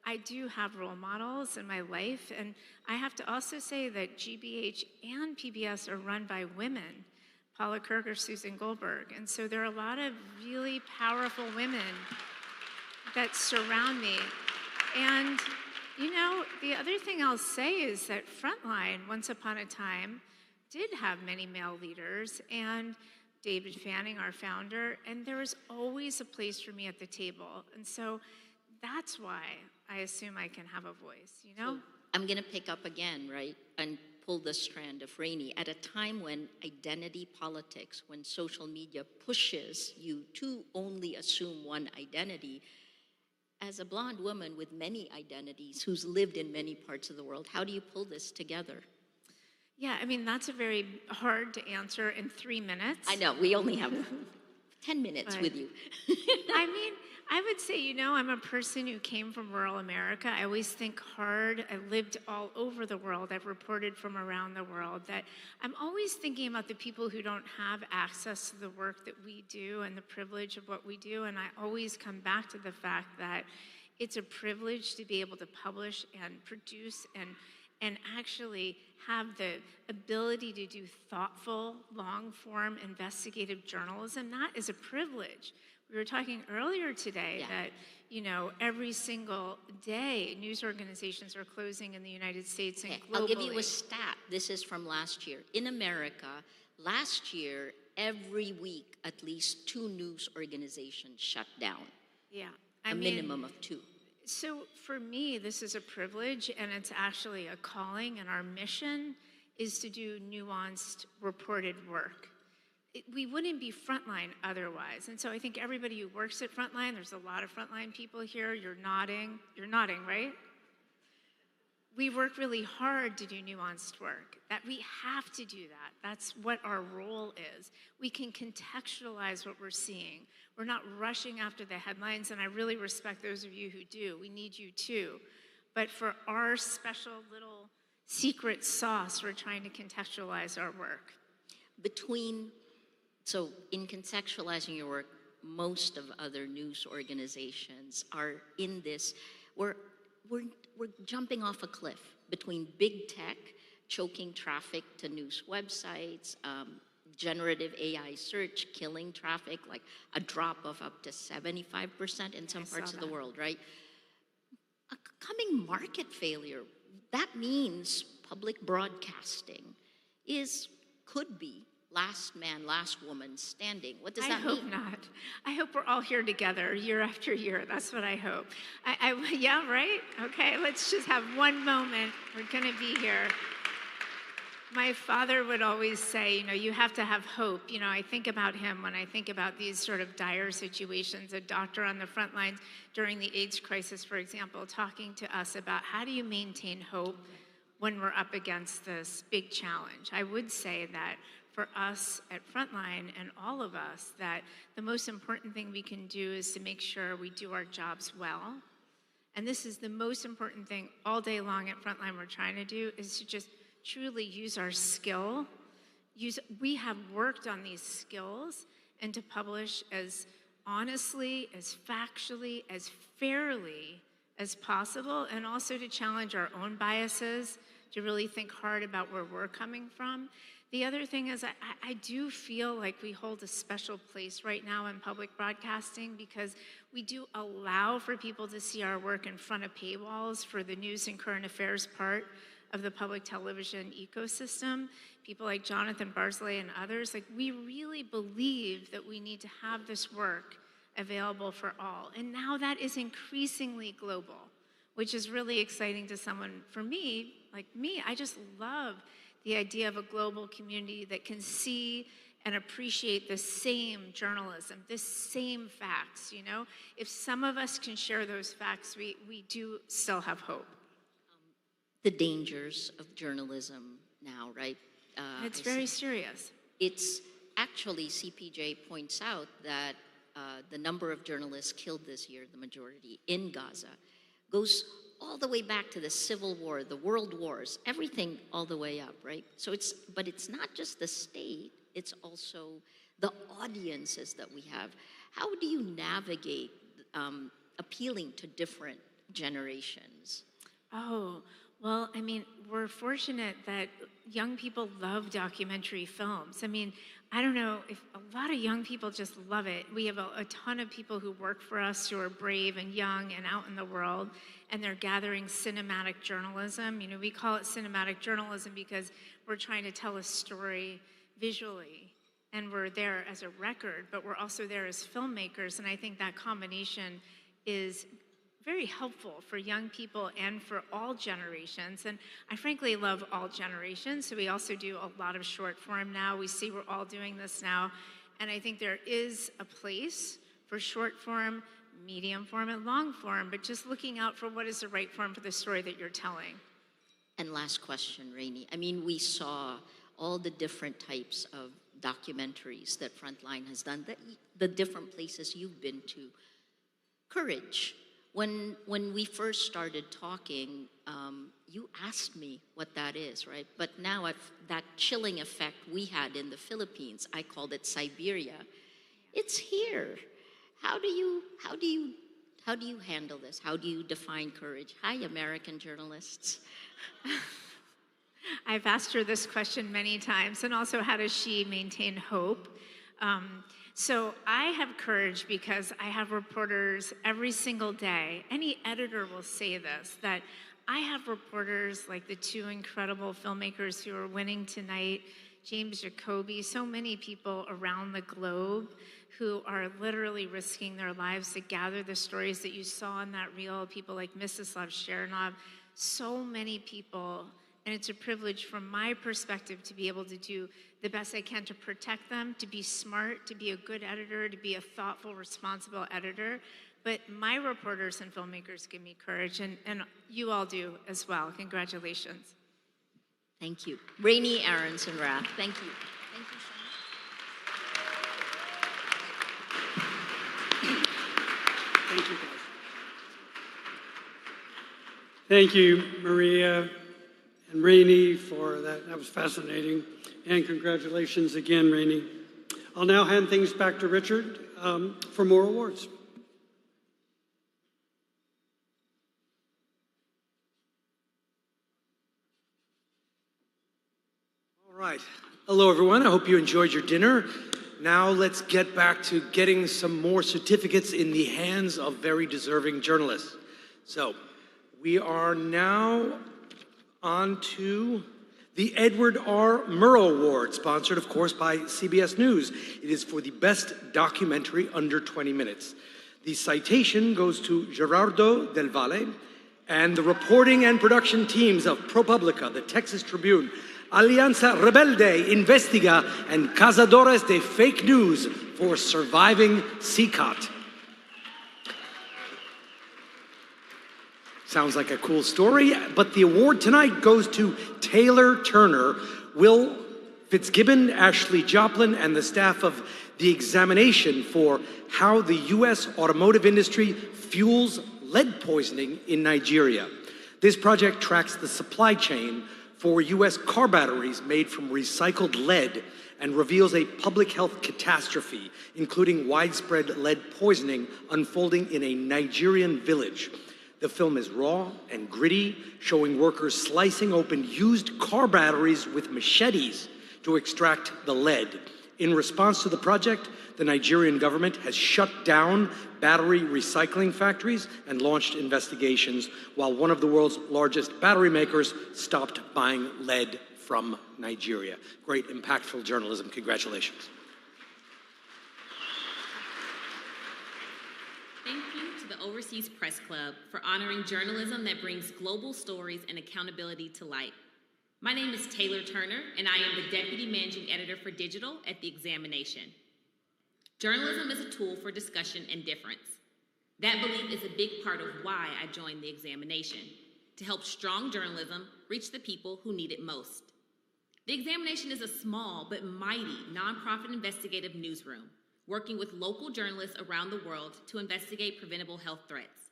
I do have role models in my life. And I have to also say that GBH and PBS are run by women, Paula Kirk or Susan Goldberg. And so there are a lot of really powerful women that surround me. And, the other thing I'll say is that Frontline, once upon a time, did have many male leaders, and David Fanning, our founder, and there was always a place for me at the table. And so that's why I assume I can have a voice, So I'm going to pick up again, right, and pull the strand of Rainey. At a time when identity politics, when social media pushes you to only assume one identity, as a blonde woman with many identities who's lived in many parts of the world, how do you pull this together? Yeah, I mean, that's a very hard to answer in 3 minutes. I know, we only have 10 minutes with you. I mean, I would say, you know, I'm a person who came from rural America. I always think hard. I lived all over the world. I've reported from around the world. That I'm always thinking about the people who don't have access to the work that we do and the privilege of what we do. And I always come back to the fact that it's a privilege to be able to publish and produce and actually have the ability to do thoughtful, long-form, investigative journalism. That is a privilege. We were talking earlier today that, you know, every single day, news organizations are closing in the United States and globally. I'll give you a stat. This is from last year. In America, last year, every week, at least 2 news organizations shut down. Yeah. A minimum of 2. So for me, this is a privilege, and it's actually a calling, and our mission is to do nuanced, reported work. We wouldn't be Frontline otherwise. And so I think everybody who works at Frontline, there's a lot of Frontline people here, you're nodding, right? We work really hard to do nuanced work. That we have to do that. That's what our role is. We can contextualize what we're seeing. We're not rushing after the headlines, and I really respect those of you who do. We need you too. But for our special little secret sauce, we're trying to contextualize our work. So in contextualizing your work, most of other news organizations are in this. We're jumping off a cliff between big tech, choking traffic to news websites, generative AI search, killing traffic, like a drop of up to 75% in some parts of the world, right? A coming market failure, that means public broadcasting could be last man, last woman standing. What does that mean? I hope not. I hope we're all here together year after year. That's what I hope. Yeah, right? Okay, let's just have one moment. We're going to be here. My father would always say, you know, you have to have hope. You know, I think about him when I think about these sort of dire situations. A doctor on the front lines during the AIDS crisis, for example, talking to us about how do you maintain hope when we're up against this big challenge. I would say that for us at Frontline and all of us, that the most important thing we can do is to make sure we do our jobs well. And this is the most important thing all day long at Frontline we're trying to do, is to just truly use our skill. We have worked on these skills, and to publish as honestly, as factually, as fairly as possible, and also to challenge our own biases, to really think hard about where we're coming from. The other thing is I do feel like we hold a special place right now in public broadcasting, because we do allow for people to see our work in front of paywalls for the news and current affairs part of the public television ecosystem. People like Jonathan Barsley and others, like, we really believe that we need to have this work available for all. And now that is increasingly global, which is really exciting to someone, for me, like me, I just love the idea of a global community that can see and appreciate the same journalism, the same facts, you know? If some of us can share those facts, we do still have hope. The dangers of journalism now, right? It's very serious. It's actually, CPJ points out that the number of journalists killed this year, the majority in Gaza, goes all the way back to the Civil War, the World Wars, everything all the way up, right? But it's not just the state, it's also the audiences that we have. How do you navigate appealing to different generations? Oh, well, I mean, we're fortunate that young people love documentary films. I mean, I don't know if a lot of young people just love it. We have a ton of people who work for us who are brave and young and out in the world, and they're gathering cinematic journalism. You know, we call it cinematic journalism because we're trying to tell a story visually, and we're there as a record, but we're also there as filmmakers, and I think that combination is very helpful for young people and for all generations. And I frankly love all generations, so we also do a lot of short form now. We see we're all doing this now, and I think there is a place for short form medium form and long form, but just looking out for what is the right form for the story that you're telling. And last question, Rainey. I mean, we saw all the different types of documentaries that Frontline has done, the different places you've been to. Courage. When we first started talking, you asked me what that is, right? But now that chilling effect we had in the Philippines, I called it Siberia. It's here. How do you handle this? How do you define courage? Hi, American journalists. I've asked her this question many times, and also how does she maintain hope? So I have courage because I have reporters every single day. Any editor will say this, that I have reporters like the two incredible filmmakers who are winning tonight, James Jacoby, so many people around the globe who are literally risking their lives to gather the stories that you saw in that reel, people like Mstislav Chernov, so many people. And it's a privilege from my perspective to be able to do the best I can to protect them, to be smart, to be a good editor, to be a thoughtful, responsible editor. But my reporters and filmmakers give me courage, and you all do as well. Congratulations. Thank you. Rainey Aronson Rath, thank you. Thank you so much. Thank you, guys. Thank you, Maria and Rainey, for that. That was fascinating. And congratulations again, Rainey. I'll now hand things back to Richard for more awards. All right. Hello, everyone. I hope you enjoyed your dinner. Now let's get back to getting some more certificates in the hands of very deserving journalists. So we are now on to the Edward R. Murrow Award, sponsored, of course, by CBS News. It is for the best documentary under 20 minutes. The citation goes to Gerardo Del Valle and the reporting and production teams of ProPublica, the Texas Tribune, Alianza Rebelde, Investiga, and Cazadores de Fake News for surviving CICOT. Sounds like a cool story, but the award tonight goes to Taylor Turner, Will Fitzgibbon, Ashley Joplin, and the staff of The Examination for how the U.S. automotive industry fuels lead poisoning in Nigeria. This project tracks the supply chain for U.S. car batteries made from recycled lead and reveals a public health catastrophe, including widespread lead poisoning unfolding in a Nigerian village. The film is raw and gritty, showing workers slicing open used car batteries with machetes to extract the lead. In response to the project, the Nigerian government has shut down battery recycling factories and launched investigations, while one of the world's largest battery makers stopped buying lead from Nigeria. Great, impactful journalism. Congratulations. Thank you to the Overseas Press Club for honoring journalism that brings global stories and accountability to light. My name is Taylor Turner, and I am the Deputy Managing Editor for Digital at The Examination. Journalism is a tool for discussion and difference. That belief is a big part of why I joined The Examination, to help strong journalism reach the people who need it most. The Examination is a small but mighty nonprofit investigative newsroom, working with local journalists around the world to investigate preventable health threats.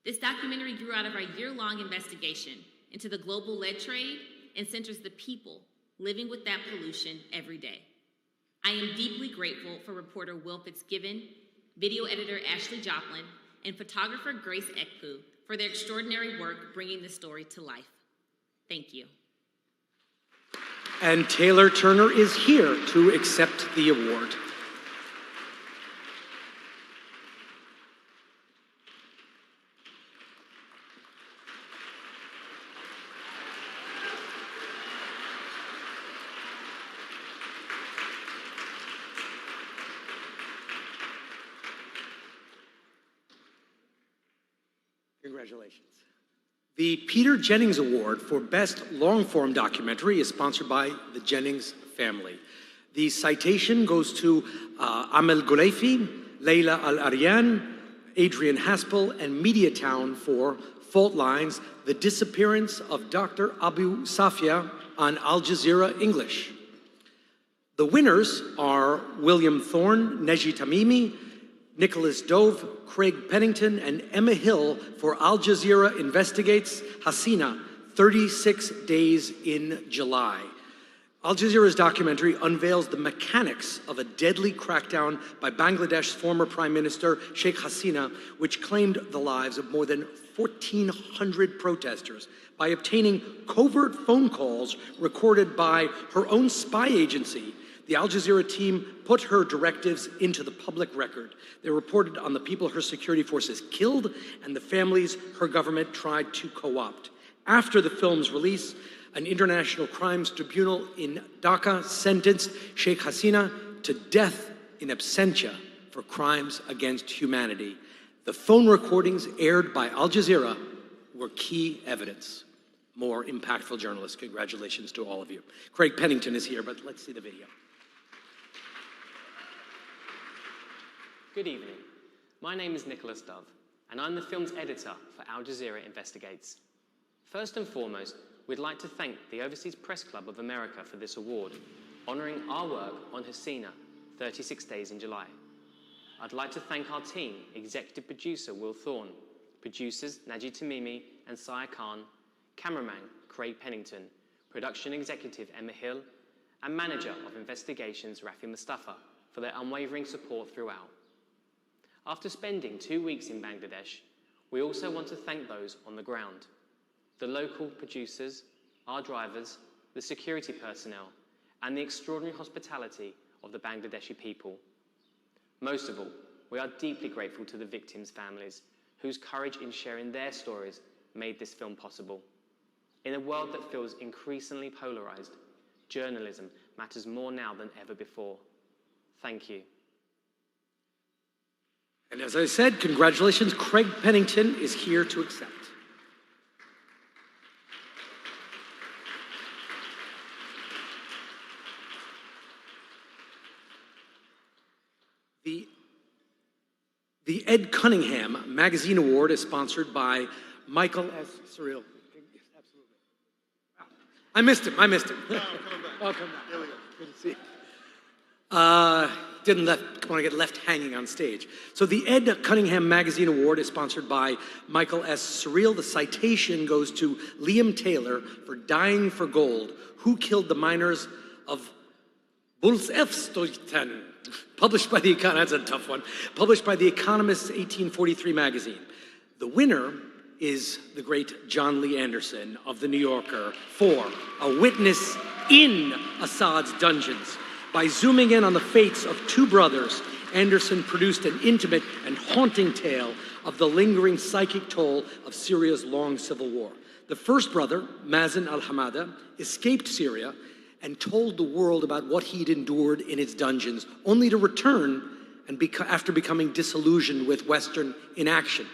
This documentary grew out of our year-long investigation into the global lead trade and centers the people living with that pollution every day. I am deeply grateful for reporter Will Fitzgibbon, video editor Ashley Joplin, and photographer Grace Ekpu for their extraordinary work bringing this story to life. Thank you. And Taylor Turner is here to accept the award. Congratulations. The Peter Jennings Award for Best Long-Form Documentary is sponsored by the Jennings family. The citation goes to Amel Goleifi, Leila Al-Aryan, Adrian Haspel and Mediatown for Fault Lines, The Disappearance of Dr. Abu Safia on Al Jazeera English. The winners are William Thorne, Neji Tamimi, Nicholas Dove, Craig Pennington, and Emma Hill for Al Jazeera Investigates Hasina, 36 Days in July. Al Jazeera's documentary unveils the mechanics of a deadly crackdown by Bangladesh's former Prime Minister, Sheikh Hasina, which claimed the lives of more than 1,400 protesters by obtaining covert phone calls recorded by her own spy agency. The Al Jazeera team put her directives into the public record. They reported on the people her security forces killed and the families her government tried to co-opt. After the film's release, an international crimes tribunal in Dhaka sentenced Sheikh Hasina to death in absentia for crimes against humanity. The phone recordings aired by Al Jazeera were key evidence. More impactful journalists. Congratulations to all of you. Craig Pennington is here, but let's see the video. Good evening. My name is Nicholas Dove, and I'm the film's editor for Al Jazeera Investigates. First and foremost, we'd like to thank the Overseas Press Club of America for this award, honoring our work on Hasina, 36 Days in July. I'd like to thank our team, executive producer Will Thorne, producers Naji Tamimi and Saya Khan, cameraman Craig Pennington, production executive Emma Hill, and manager of investigations Rafi Mustafa for their unwavering support throughout. After spending 2 weeks in Bangladesh, we also want to thank those on the ground, the local producers, our drivers, the security personnel, and the extraordinary hospitality of the Bangladeshi people. Most of all, we are deeply grateful to the victims' families, whose courage in sharing their stories made this film possible. In a world that feels increasingly polarized, journalism matters more now than ever before. Thank you. And as I said, congratulations, Craig Pennington is here to accept. The Ed Cunningham Magazine Award is sponsored by Michael S. Surreal. Absolutely. I missed him. No, I'm coming back. Oh, come back. There we go. Good to see you. Didn't want to get left hanging on stage. So the Ed Cunningham Magazine Award is sponsored by Michael S. Surreal. The citation goes to Liam Taylor for Dying for Gold, Who Killed the Miners of Bulls-Elfstein, published by the Economist. That's a tough one. Published by the Economist's 1843 magazine. The winner is the great John Lee Anderson of The New Yorker for A Witness in Assad's Dungeons. By zooming in on the fates of two brothers, Anderson produced an intimate and haunting tale of the lingering psychic toll of Syria's long civil war. The first brother, Mazen al-Hamada, escaped Syria and told the world about what he'd endured in its dungeons, only to return and after becoming disillusioned with Western inaction.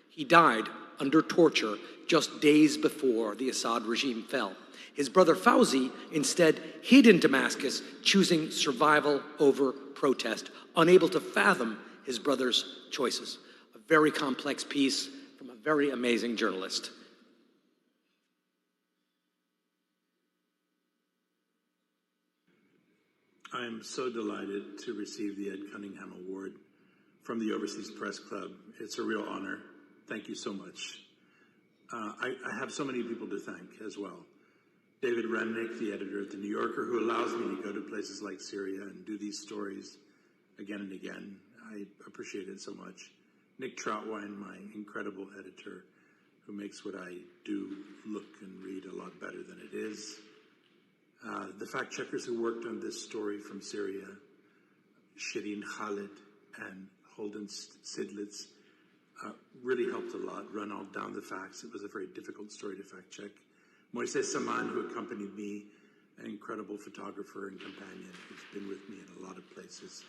He died under torture just days before the Assad regime fell. His brother Fauzi instead hid in Damascus, choosing survival over protest, unable to fathom his brother's choices. A very complex piece from a very amazing journalist. I am so delighted to receive the Ed Cunningham Award from the Overseas Press Club. It's a real honor. Thank you so much. I have so many people to thank as well. David Remnick, the editor at The New Yorker, who allows me to go to places like Syria and do these stories again and again. I appreciate it so much. Nick Troutwine, my incredible editor, who makes what I do look and read a lot better than it is. The fact checkers who worked on this story from Syria, Shireen Khalid and Holden Sidlitz, really helped a lot, run all down the facts. It was a very difficult story to fact check. Moises Saman, who accompanied me, an incredible photographer and companion who's been with me in a lot of places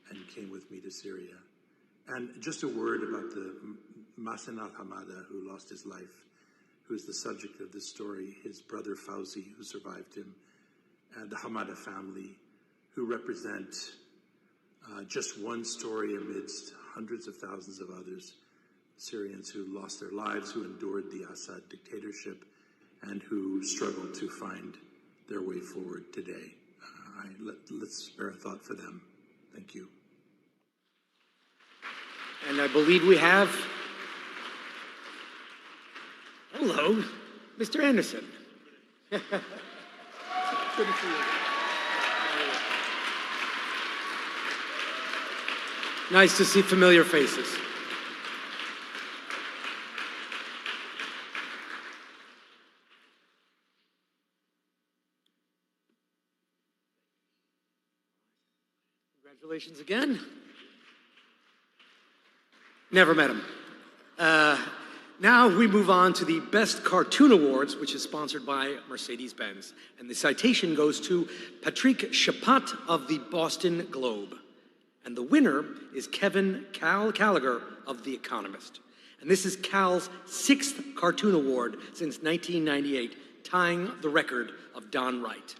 and came with me to Syria. And just a word about the Mazen al-Hamada, who lost his life, who is the subject of this story, his brother Fauzi, who survived him, and the Hamada family, who represent just one story amidst hundreds of thousands of others, Syrians who lost their lives, who endured the Assad dictatorship, and who struggled to find their way forward today. Let's spare a thought for them. Thank you. And I believe we have, hello, Mr. Anderson. Good to see you. Nice to see familiar faces. Congratulations again. Never met him. Now we move on to the Best Cartoon Awards, which is sponsored by Mercedes-Benz. And the citation goes to Patrick Chapat of the Boston Globe. And the winner is Cal Gallagher of The Economist. And this is Cal's 6th cartoon award since 1998, tying the record of Don Wright.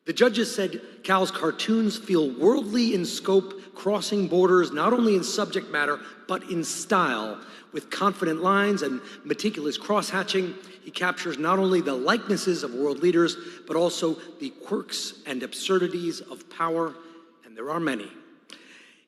The judges said Cal's cartoons feel worldly in scope, crossing borders not only in subject matter, but in style. With confident lines and meticulous cross-hatching, he captures not only the likenesses of world leaders, but also the quirks and absurdities of power, and there are many.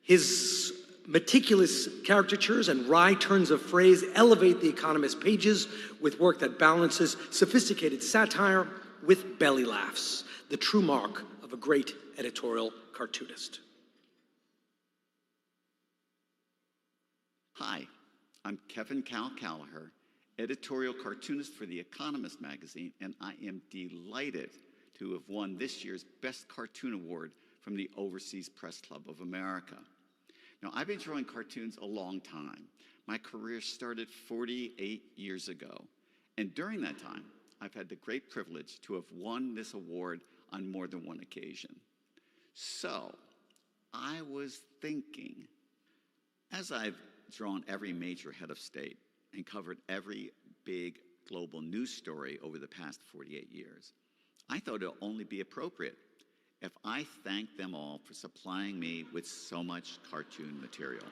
His meticulous caricatures and wry turns of phrase elevate The Economist pages with work that balances sophisticated satire with belly laughs, the true mark of a great editorial cartoonist. Hi, I'm Kevin Cal Gallagher, editorial cartoonist for The Economist magazine, and I am delighted to have won this year's Best Cartoon Award from the Overseas Press Club of America. Now, I've been drawing cartoons a long time. My career started 48 years ago, and during that time, I've had the great privilege to have won this award on more than one occasion. So, I was thinking, as I've drawn every major head of state and covered every big global news story over the past 48 years, I thought it would only be appropriate if I thanked them all for supplying me with so much cartoon material.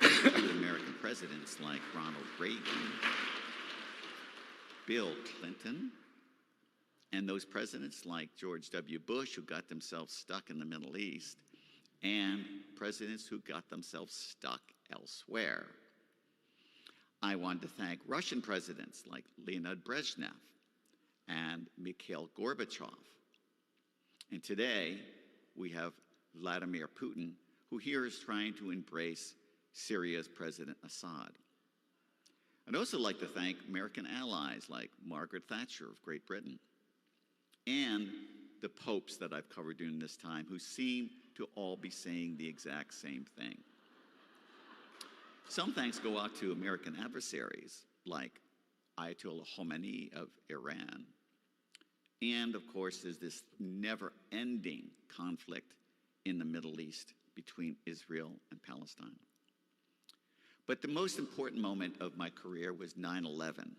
American presidents like Ronald Reagan, Bill Clinton, and those presidents like George W. Bush who got themselves stuck in the Middle East, and presidents who got themselves stuck elsewhere. I wanted to thank Russian presidents like Leonid Brezhnev and Mikhail Gorbachev. And today, we have Vladimir Putin, who here is trying to embrace Syria's President Assad. I'd also like to thank American allies like Margaret Thatcher of Great Britain and the popes that I've covered during this time, who seem to all be saying the exact same thing. Some thanks go out to American adversaries like Ayatollah Khomeini of Iran. And of course, there's this never-ending conflict in the Middle East between Israel and Palestine. But the most important moment of my career was 9/11,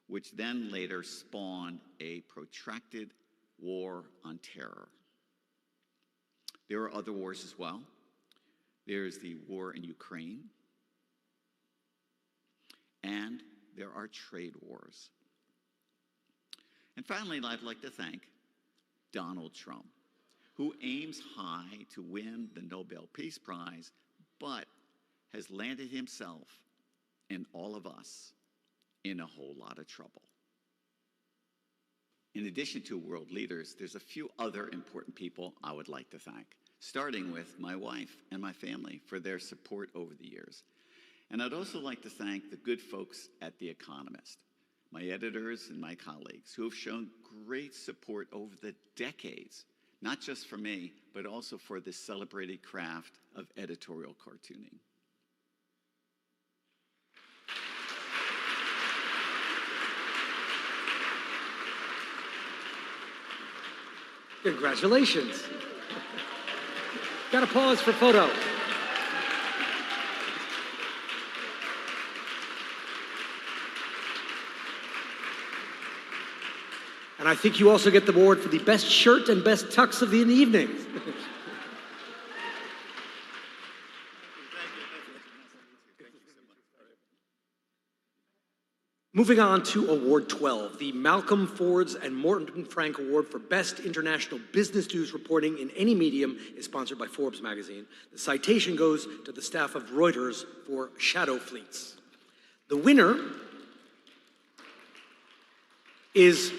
which then later spawned a protracted war on terror. There are other wars as well. There's the war in Ukraine, and there are trade wars. And finally, I'd like to thank Donald Trump, who aims high to win the Nobel Peace Prize, but has landed himself and all of us in a whole lot of trouble. In addition to world leaders, there's a few other important people I would like to thank, starting with my wife and my family for their support over the years. And I'd also like to thank the good folks at The Economist, my editors and my colleagues, who have shown great support over the decades, not just for me, but also for this celebrated craft of editorial cartooning. Congratulations. Got to pause for photo. And I think you also get the award for the best shirt and best tux of the evening. Moving on to Award 12, the Malcolm Fords and Morton Frank Award for Best International Business News Reporting in Any Medium is sponsored by Forbes magazine. The citation goes to the staff of Reuters for Shadow Fleets. The winner is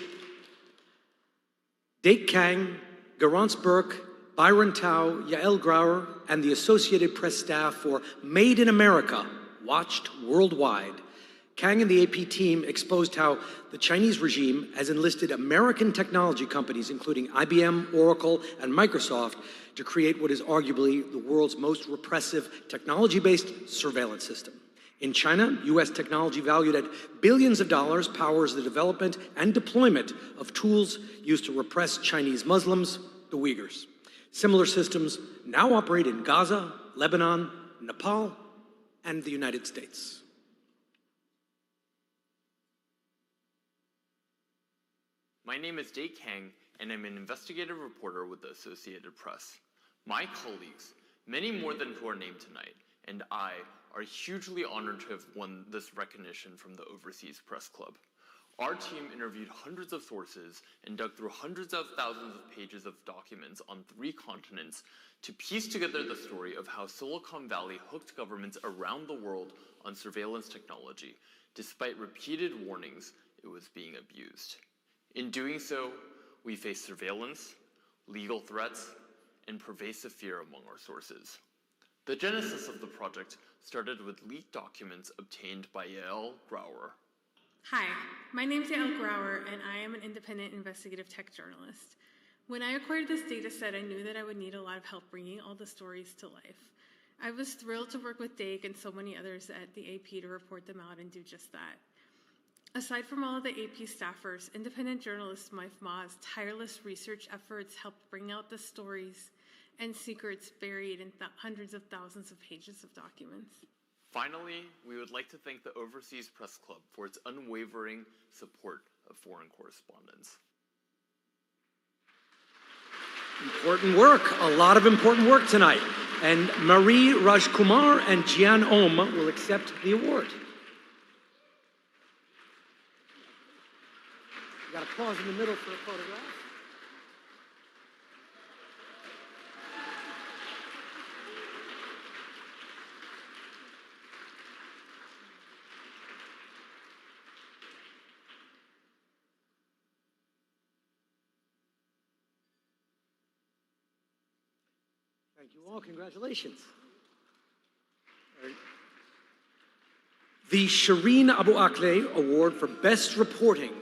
Dake Kang, Garance Burke, Byron Tao, Yael Grauer, and the Associated Press staff for Made in America, watched worldwide. Kang and the AP team exposed how the Chinese regime has enlisted American technology companies, including IBM, Oracle, and Microsoft, to create what is arguably the world's most repressive technology-based surveillance system. In China, U.S. technology valued at billions of dollars powers the development and deployment of tools used to repress Chinese Muslims, the Uyghurs. Similar systems now operate in Gaza, Lebanon, Nepal, and the United States. My name is Dake Kang, and I'm an investigative reporter with the Associated Press. My colleagues, many more than who are named tonight, and I are hugely honored to have won this recognition from the Overseas Press Club. Our team interviewed hundreds of sources and dug through hundreds of thousands of pages of documents on 3 continents to piece together the story of how Silicon Valley hooked governments around the world on surveillance technology, despite repeated warnings it was being abused. In doing so, we face surveillance, legal threats, and pervasive fear among our sources. The genesis of the project started with leaked documents obtained by Yael Grauer. Hi, my name is Yael Grauer, and I am an independent investigative tech journalist. When I acquired this data set, I knew that I would need a lot of help bringing all the stories to life. I was thrilled to work with Dake and so many others at the AP to report them out and do just that. Aside from all of the AP staffers, independent journalist Mike Ma's tireless research efforts helped bring out the stories and secrets buried in hundreds of thousands of pages of documents. Finally, we would like to thank the Overseas Press Club for its unwavering support of foreign correspondents. Important work, a lot of important work tonight. And Marie Rajkumar and Jian Om will accept the award. You got to pause in the middle for a photograph. Thank you all. Congratulations. The Shireen Abu Akleh Award for Best Reporting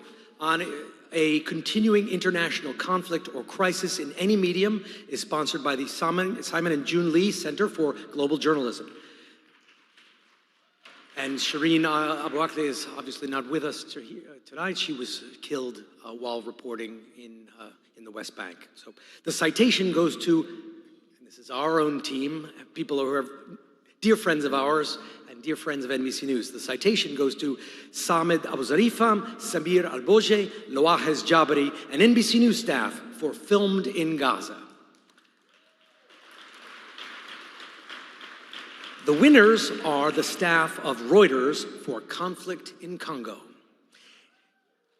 on a continuing international conflict or crisis in any medium is sponsored by the Simon and June Lee Center for Global Journalism. And Shireen Abu Akleh is obviously not with us tonight. She was killed while reporting in the West Bank. So the citation goes to, and this is our own team, people who are dear friends of ours and dear friends of NBC News. The citation goes to Samed Abu Zarifam, Samir Al-Boje, Loahez Jabari, and NBC News staff for Filmed in Gaza. The winners are the staff of Reuters for Conflict in Congo.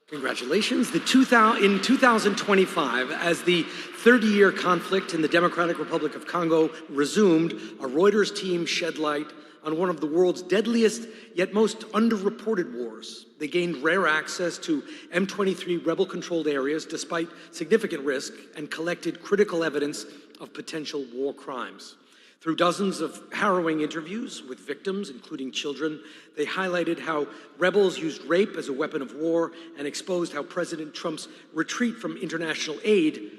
Congratulations. In 2025, as the 30-year conflict in the Democratic Republic of Congo resumed, a Reuters team shed light on one of the world's deadliest yet most underreported wars. They gained rare access to M23 rebel-controlled areas despite significant risk and collected critical evidence of potential war crimes. Through dozens of harrowing interviews with victims, including children, they highlighted how rebels used rape as a weapon of war and exposed how President Trump's retreat from international aid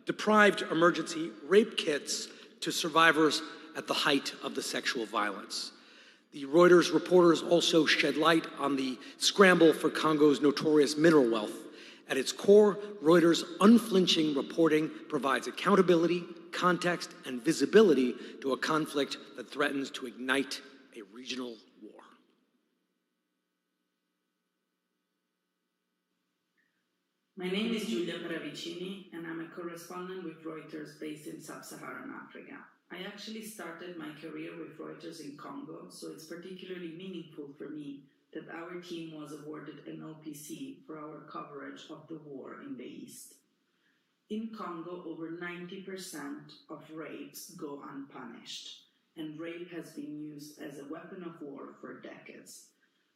deprived emergency rape kits to survivors at the height of the sexual violence. The Reuters reporters also shed light on the scramble for Congo's notorious mineral wealth. At its core, Reuters' unflinching reporting provides accountability, context, and visibility to a conflict that threatens to ignite a regional war. My name is Giulia Paravicini, and I'm a correspondent with Reuters based in Sub-Saharan Africa. I actually started my career with Reuters in Congo, so it's particularly meaningful for me that our team was awarded an OPC for our coverage of the war in the East. In Congo, over 90% of rapes go unpunished, and rape has been used as a weapon of war for decades.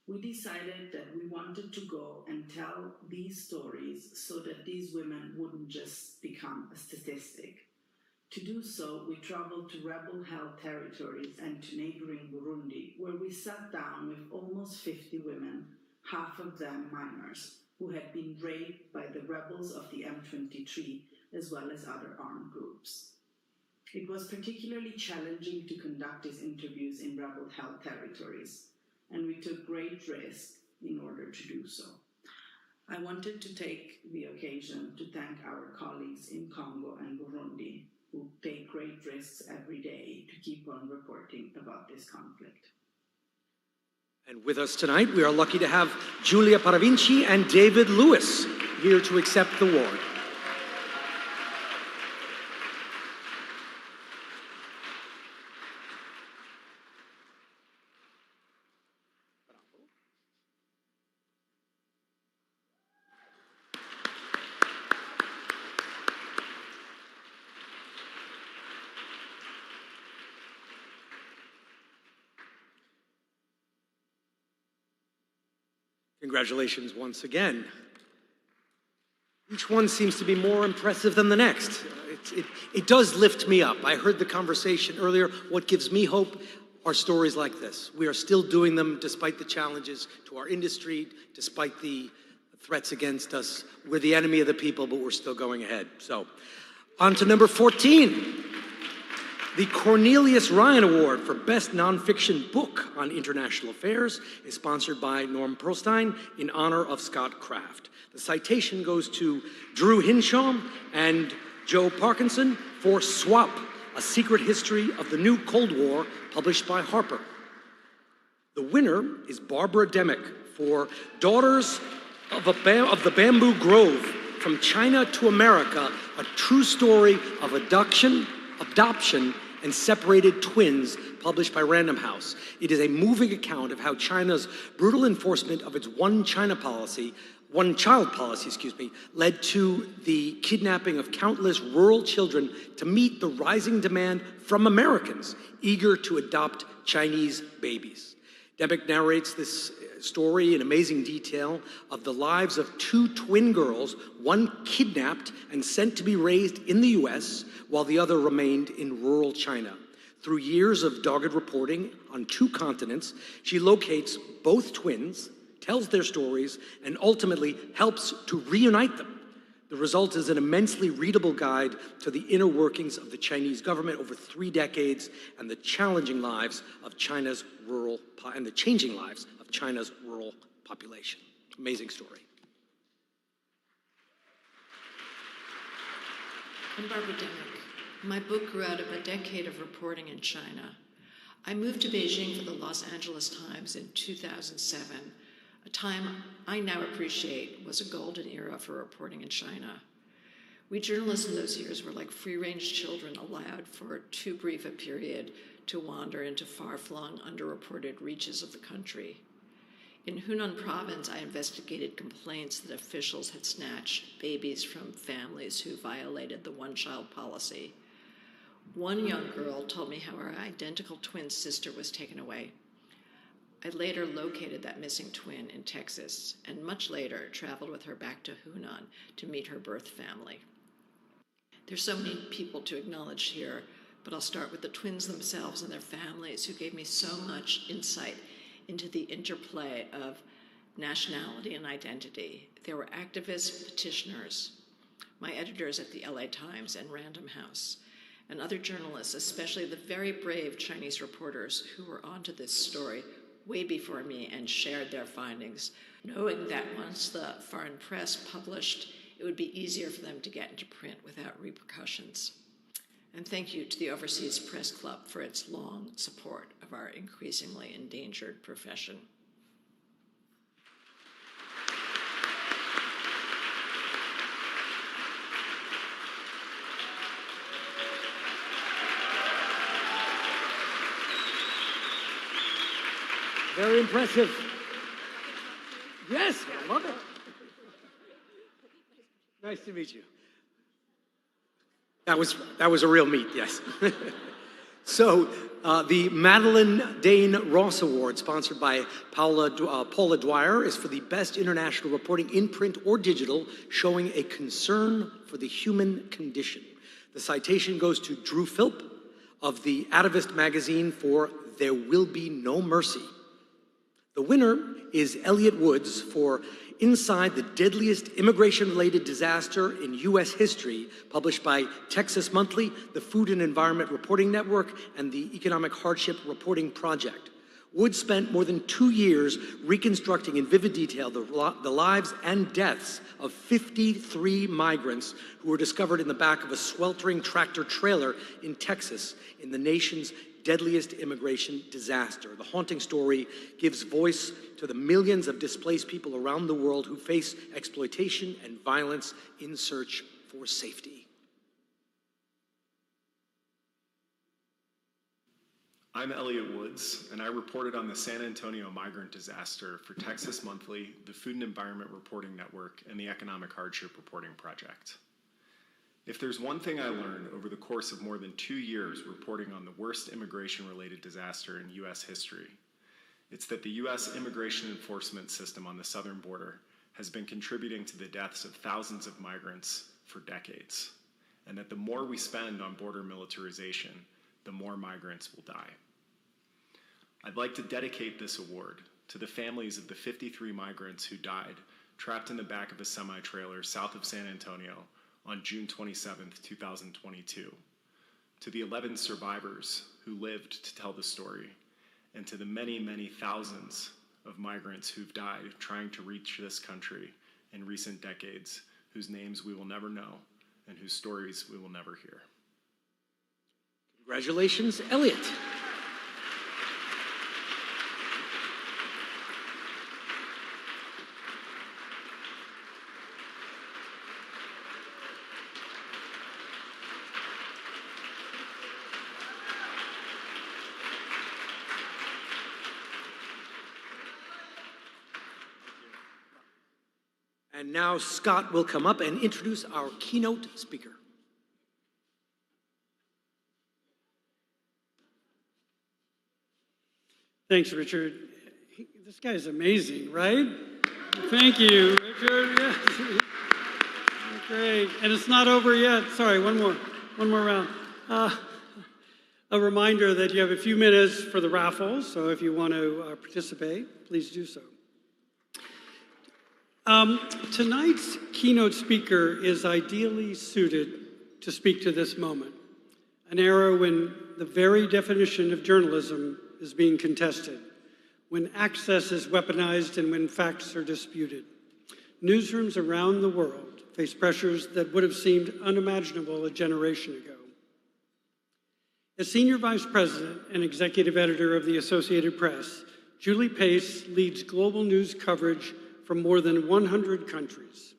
We decided that we wanted to go and tell these stories so that these women wouldn't just become a statistic. To do so, we traveled to rebel-held territories and to neighboring Burundi, where we sat down with almost 50 women, half of them minors, who had been raped by the rebels of the M23, as well as other armed groups. It was particularly challenging to conduct these interviews in rebel-held territories, and we took great risk in order to do so. I wanted to take the occasion to thank our colleagues in Congo and Burundi, who take great risks every day to keep on reporting about this conflict. And with us tonight, we are lucky to have Giulia Paravinci and David Lewis here to accept the award. Congratulations once again. Each one seems to be more impressive than the next. It does lift me up. I heard the conversation earlier. What gives me hope are stories like this. We are still doing them despite the challenges to our industry, despite the threats against us. We're the enemy of the people, but we're still going ahead. So, on to number 14. The Cornelius Ryan Award for Best Nonfiction Book on International Affairs is sponsored by Norm Pearlstein in honor of Scott Kraft. The citation goes to Drew Hinshaw and Joe Parkinson for SWAP, A Secret History of the New Cold War, published by Harper. The winner is Barbara Demick for Daughters of the Bamboo Grove, From China to America, a true story of adoption, and separated twins, published by Random House. It is a moving account of how China's brutal enforcement of its one-child policy, led to the kidnapping of countless rural children to meet the rising demand from Americans eager to adopt Chinese babies. Demick narrates this story in amazing detail of the lives of two twin girls, one kidnapped and sent to be raised in the US, while the other remained in rural China. Through years of dogged reporting on two continents, she locates both twins, tells their stories, and ultimately helps to reunite them. The result is an immensely readable guide to the inner workings of the Chinese government over 3 decades and the challenging lives of China's rural population. Amazing story. I'm Barbara Demick. My book grew out of a decade of reporting in China. I moved to Beijing for the Los Angeles Times in 2007, a time I now appreciate was a golden era for reporting in China. We journalists in those years were like free-range children allowed for too brief a period to wander into far-flung, underreported reaches of the country. In Hunan province, I investigated complaints that officials had snatched babies from families who violated the one-child policy. One young girl told me how her identical twin sister was taken away. I later located that missing twin in Texas, and much later traveled with her back to Hunan to meet her birth family. There's so many people to acknowledge here, but I'll start with the twins themselves and their families who gave me so much insight into the interplay of nationality and identity. There were activists, petitioners, my editors at the LA Times and Random House, and other journalists, especially the very brave Chinese reporters who were onto this story way before me and shared their findings, knowing that once the foreign press published, it would be easier for them to get into print without repercussions. And thank you to the Overseas Press Club for its long support of our increasingly endangered profession. Very impressive. Yes, I love it. Nice to meet you. That was a real meet, yes. So, the Madeline Dane Ross Award, sponsored by Paula Dwyer, is for the best international reporting in print or digital, showing a concern for the human condition. The citation goes to Drew Philp of the Atavist magazine for There Will Be No Mercy. The winner is Elliot Woods for Inside the Deadliest Immigration-Related Disaster in U.S. History, published by Texas Monthly, the Food and Environment Reporting Network, and the Economic Hardship Reporting Project. Woods spent more than 2 years reconstructing in vivid detail the lives and deaths of 53 migrants who were discovered in the back of a sweltering tractor trailer in Texas in the nation's deadliest immigration disaster. The haunting story gives voice to the millions of displaced people around the world who face exploitation and violence in search for safety. I'm Elliot Woods, and I reported on the San Antonio migrant disaster for Texas Monthly, the Food and Environment Reporting Network, and the Economic Hardship Reporting Project. If there's one thing I learned over the course of more than 2 years reporting on the worst immigration-related disaster in U.S. history, it's that the U.S. immigration enforcement system on the southern border has been contributing to the deaths of thousands of migrants for decades, and that the more we spend on border militarization, the more migrants will die. I'd like to dedicate this award to the families of the 53 migrants who died trapped in the back of a semi-trailer south of San Antonio on June 27, 2022, to the 11 survivors who lived to tell the story, and to the many, many thousands of migrants who've died trying to reach this country in recent decades, whose names we will never know and whose stories we will never hear. Congratulations, Elliot. And now Scott will come up and introduce our keynote speaker. Thanks, Richard. This guy's amazing, right? Thank you, Richard. Yes. Great. And it's not over yet. Sorry, one more round. A reminder that you have a few minutes for the raffle, so if you want to participate, please do so. Tonight's keynote speaker is ideally suited to speak to this moment, an era when the very definition of journalism is being contested, when access is weaponized and when facts are disputed. Newsrooms around the world face pressures that would have seemed unimaginable a generation ago. As Senior Vice President and Executive Editor of the Associated Press, Julie Pace leads global news coverage from more than 100 countries.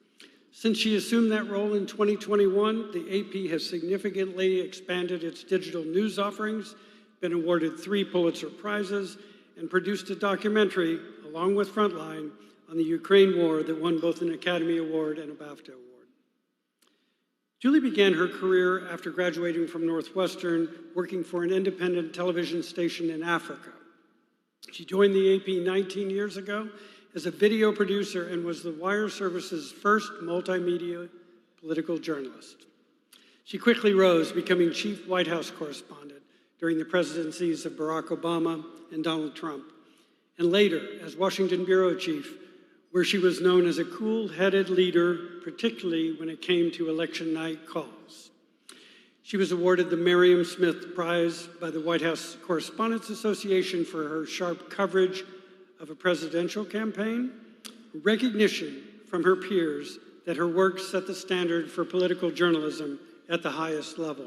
Since she assumed that role in 2021, the AP has significantly expanded its digital news offerings, been awarded 3 Pulitzer Prizes, and produced a documentary, along with Frontline, on the Ukraine war that won both an Academy Award and a BAFTA Award. Julie began her career after graduating from Northwestern, working for an independent television station in Africa. She joined the AP 19 years ago as a video producer and was the wire service's first multimedia political journalist. She quickly rose, becoming chief White House correspondent during the presidencies of Barack Obama and Donald Trump, and later as Washington bureau chief, where she was known as a cool-headed leader, particularly when it came to election night calls. She was awarded the Miriam Smith Prize by the White House Correspondents Association for her sharp coverage of a presidential campaign, recognition from her peers that her work set the standard for political journalism at the highest level.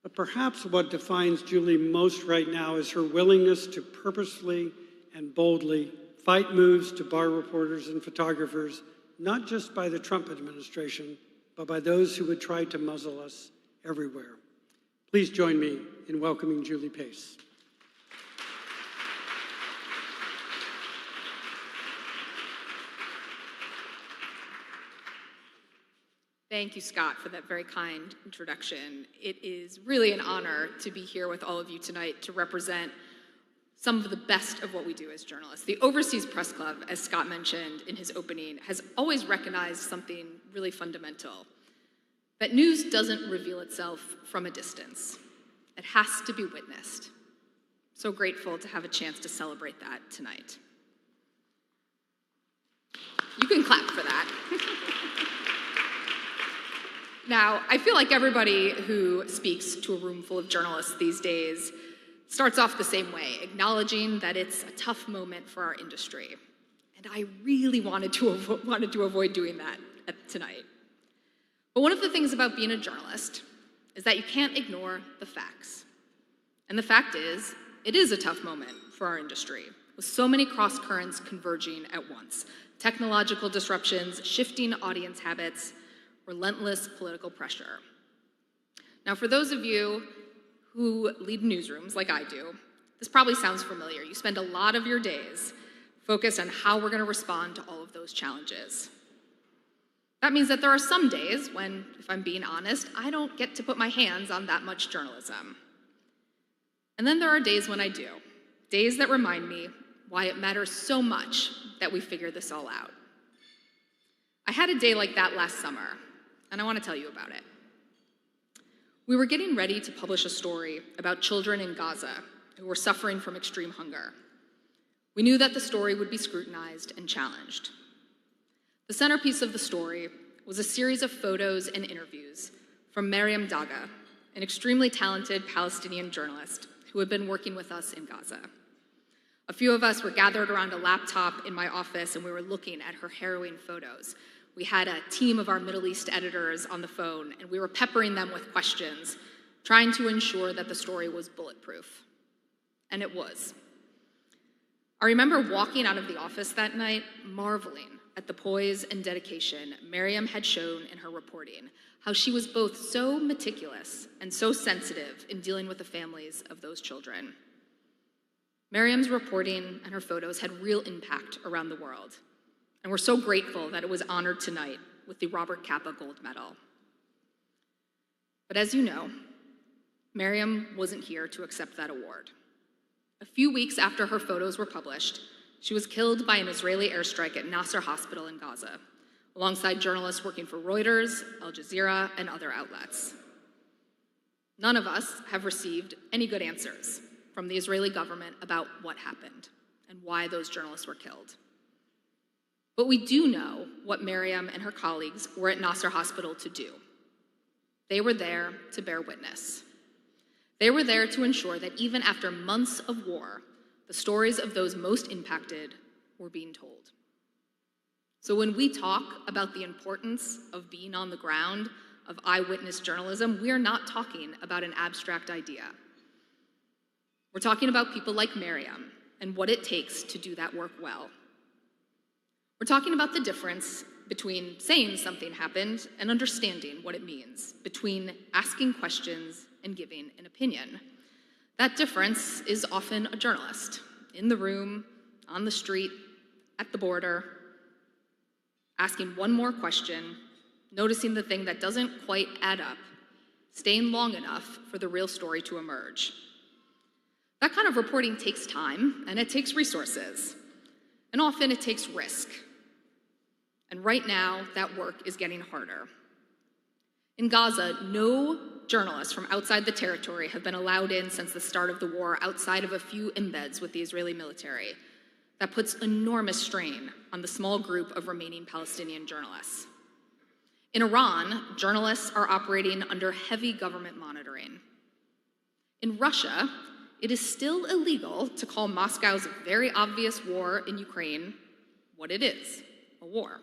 But perhaps what defines Julie most right now is her willingness to purposefully and boldly fight moves to bar reporters and photographers, not just by the Trump administration, but by those who would try to muzzle us everywhere. Please join me in welcoming Julie Pace. Thank you, Scott, for that very kind introduction. It is really an honor to be here with all of you tonight to represent some of the best of what we do as journalists. The Overseas Press Club, as Scott mentioned in his opening, has always recognized something really fundamental, that news doesn't reveal itself from a distance. It has to be witnessed. So grateful to have a chance to celebrate that tonight. You can clap for that. Now, I feel like everybody who speaks to a room full of journalists these days starts off the same way, acknowledging that it's a tough moment for our industry. And I really wanted to avoid doing that tonight. But one of the things about being a journalist is that you can't ignore the facts. And the fact is, it is a tough moment for our industry, with so many cross currents converging at once. Technological disruptions, shifting audience habits, relentless political pressure. Now, for those of you who lead newsrooms like I do, this probably sounds familiar. You spend a lot of your days focused on how we're going to respond to all of those challenges. That means that there are some days when, if I'm being honest, I don't get to put my hands on that much journalism. And then there are days when I do, days that remind me why it matters so much that we figure this all out. I had a day like that last summer, and I want to tell you about it. We were getting ready to publish a story about children in Gaza who were suffering from extreme hunger. We knew that the story would be scrutinized and challenged. The centerpiece of the story was a series of photos and interviews from Mariam Daga, an extremely talented Palestinian journalist who had been working with us in Gaza. A few of us were gathered around a laptop in my office and we were looking at her harrowing photos. We had a team of our Middle East editors on the phone and we were peppering them with questions, trying to ensure that the story was bulletproof. And it was. I remember walking out of the office that night, marveling at the poise and dedication Mariam had shown in her reporting, how she was both so meticulous and so sensitive in dealing with the families of those children. Mariam's reporting and her photos had real impact around the world, and we're so grateful that it was honored tonight with the Robert Capa Gold Medal. But as you know, Mariam wasn't here to accept that award. A few weeks after her photos were published, she was killed by an Israeli airstrike at Nasser Hospital in Gaza, alongside journalists working for Reuters, Al Jazeera, and other outlets. None of us have received any good answers from the Israeli government about what happened and why those journalists were killed. But we do know what Mariam and her colleagues were at Nasser Hospital to do. They were there to bear witness. They were there to ensure that even after months of war, the stories of those most impacted were being told. So when we talk about the importance of being on the ground, of eyewitness journalism, we are not talking about an abstract idea. We're talking about people like Mariam and what it takes to do that work well. We're talking about the difference between saying something happened and understanding what it means, between asking questions and giving an opinion. That difference is often a journalist, in the room, on the street, at the border, asking one more question, noticing the thing that doesn't quite add up, staying long enough for the real story to emerge. That kind of reporting takes time, and it takes resources, and often it takes risk. And right now, that work is getting harder. In Gaza, no journalists from outside the territory have been allowed in since the start of the war, outside of a few embeds with the Israeli military. That puts enormous strain on the small group of remaining Palestinian journalists. In Iran, journalists are operating under heavy government monitoring. In Russia, it is still illegal to call Moscow's very obvious war in Ukraine what it is, a war.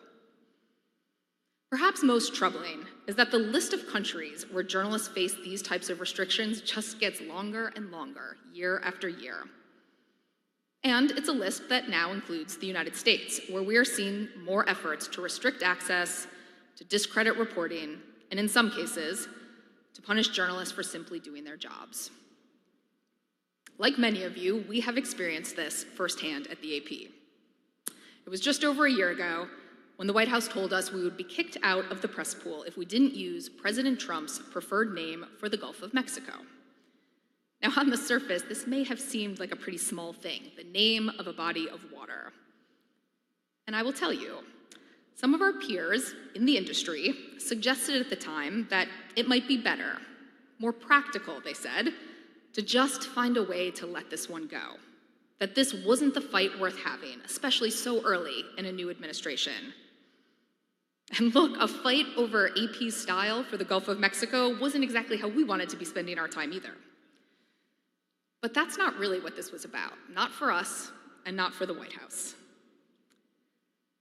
Perhaps most troubling is that the list of countries where journalists face these types of restrictions just gets longer and longer, year after year. And it's a list that now includes the United States, where we are seeing more efforts to restrict access, to discredit reporting, and in some cases, to punish journalists for simply doing their jobs. Like many of you, we have experienced this firsthand at the AP. It was just over a year ago when the White House told us we would be kicked out of the press pool if we didn't use President Trump's preferred name for the Gulf of Mexico. Now, on the surface, this may have seemed like a pretty small thing, the name of a body of water. And I will tell you, some of our peers in the industry suggested at the time that it might be better, more practical, they said, to just find a way to let this one go. That this wasn't the fight worth having, especially so early in a new administration. And look, a fight over AP's style for the Gulf of Mexico wasn't exactly how we wanted to be spending our time either. But that's not really what this was about, not for us and not for the White House.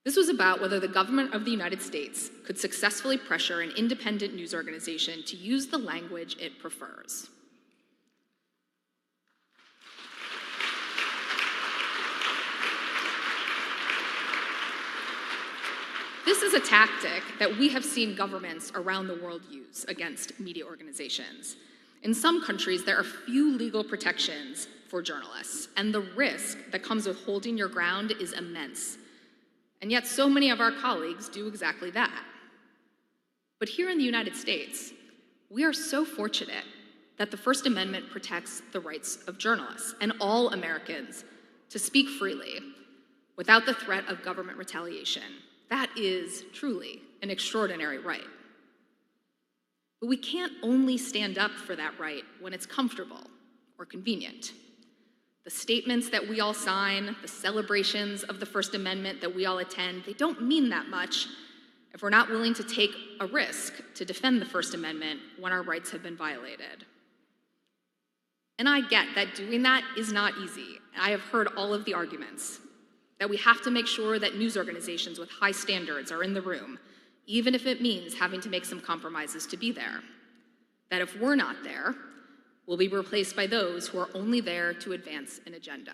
This was about whether the government of the United States could successfully pressure an independent news organization to use the language it prefers. This is a tactic that we have seen governments around the world use against media organizations. In some countries, there are few legal protections for journalists, and the risk that comes with holding your ground is immense. And yet so many of our colleagues do exactly that. But here in the United States, we are so fortunate that the First Amendment protects the rights of journalists and all Americans to speak freely without the threat of government retaliation. That is truly an extraordinary right. But we can't only stand up for that right when it's comfortable or convenient. The statements that we all sign, the celebrations of the First Amendment that we all attend, they don't mean that much if we're not willing to take a risk to defend the First Amendment when our rights have been violated. And I get that doing that is not easy. I have heard all of the arguments that we have to make sure that news organizations with high standards are in the room, even if it means having to make some compromises to be there. That if we're not there, we'll be replaced by those who are only there to advance an agenda.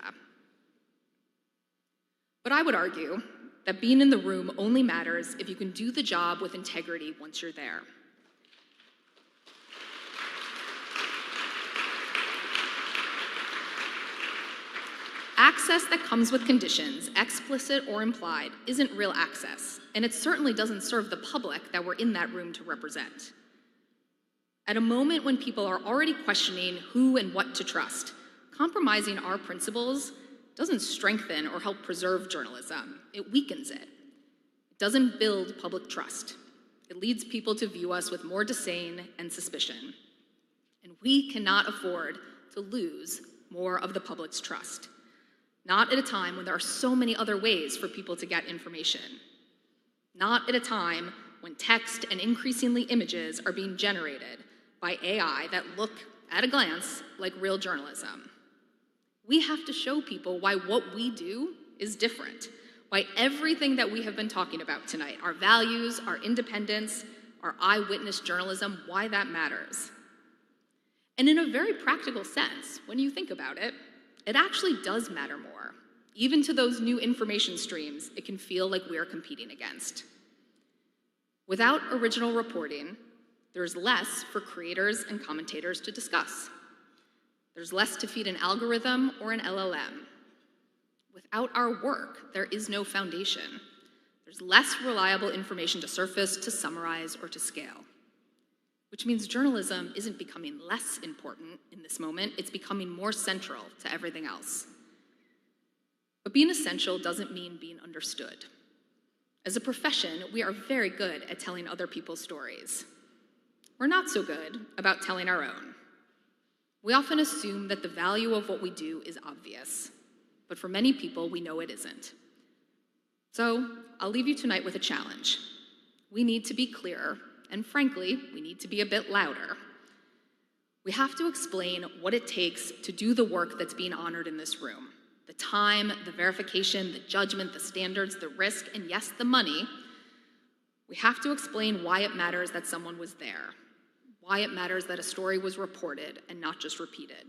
But I would argue that being in the room only matters if you can do the job with integrity once you're there. Access that comes with conditions, explicit or implied, isn't real access, and it certainly doesn't serve the public that we're in that room to represent. At a moment when people are already questioning who and what to trust, compromising our principles doesn't strengthen or help preserve journalism. It weakens it. It doesn't build public trust. It leads people to view us with more disdain and suspicion. And we cannot afford to lose more of the public's trust. Not at a time when there are so many other ways for people to get information. Not at a time when text and increasingly images are being generated by AI that look, at a glance, like real journalism. We have to show people why what we do is different, why everything that we have been talking about tonight, our values, our independence, our eyewitness journalism, why that matters. And in a very practical sense, when you think about it, it actually does matter more. Even to those new information streams, it can feel like we are competing against. Without original reporting, there's less for creators and commentators to discuss. There's less to feed an algorithm or an LLM. Without our work, there is no foundation. There's less reliable information to surface, to summarize, or to scale. Which means journalism isn't becoming less important in this moment, it's becoming more central to everything else. But being essential doesn't mean being understood. As a profession, we are very good at telling other people's stories. We're not so good about telling our own. We often assume that the value of what we do is obvious, but for many people, we know it isn't. So I'll leave you tonight with a challenge. We need to be clearer, and frankly, we need to be a bit louder. We have to explain what it takes to do the work that's being honored in this room. The time, the verification, the judgment, the standards, the risk, and yes, the money. We have to explain why it matters that someone was there, why it matters that a story was reported and not just repeated.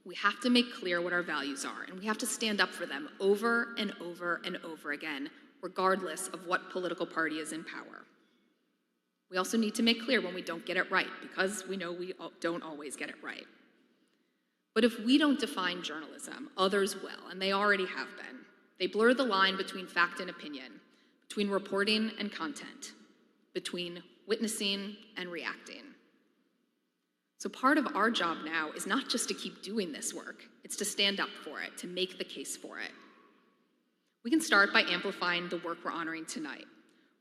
We have to make clear what our values are, and we have to stand up for them over and over and over again, regardless of what political party is in power. We also need to make clear when we don't get it right, because we know we don't always get it right. But if we don't define journalism, others will, and they already have been. They blur the line between fact and opinion, between reporting and content, between witnessing and reacting. So part of our job now is not just to keep doing this work, it's to stand up for it, to make the case for it. We can start by amplifying the work we're honoring tonight,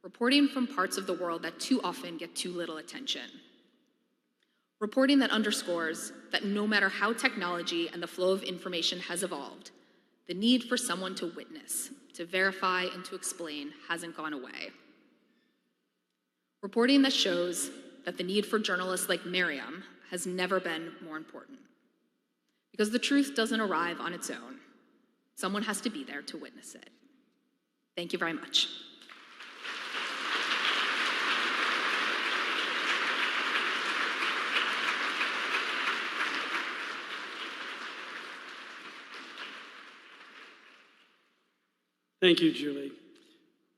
reporting from parts of the world that too often get too little attention. Reporting that underscores that no matter how technology and the flow of information has evolved, the need for someone to witness, to verify, and to explain hasn't gone away. Reporting that shows that the need for journalists like Miriam has never been more important. Because the truth doesn't arrive on its own. Someone has to be there to witness it. Thank you very much. Thank you, Julie.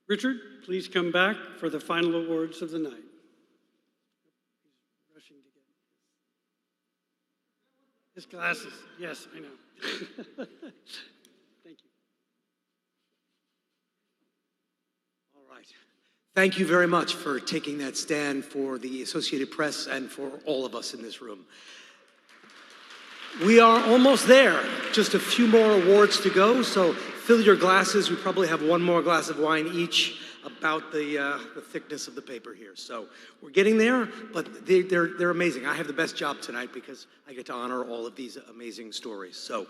Richard, please come back for the final awards of the night. Rushing to get his glasses. Yes, I know. Thank you. All right. Thank you very much for taking that stand for the Associated Press and for all of us in this room. We are almost there. Just a few more awards to go, so fill your glasses. We probably have one more glass of wine each, about the thickness of the paper here. So we're getting there, but they're amazing. I have the best job tonight because I get to honor all of these amazing stories. So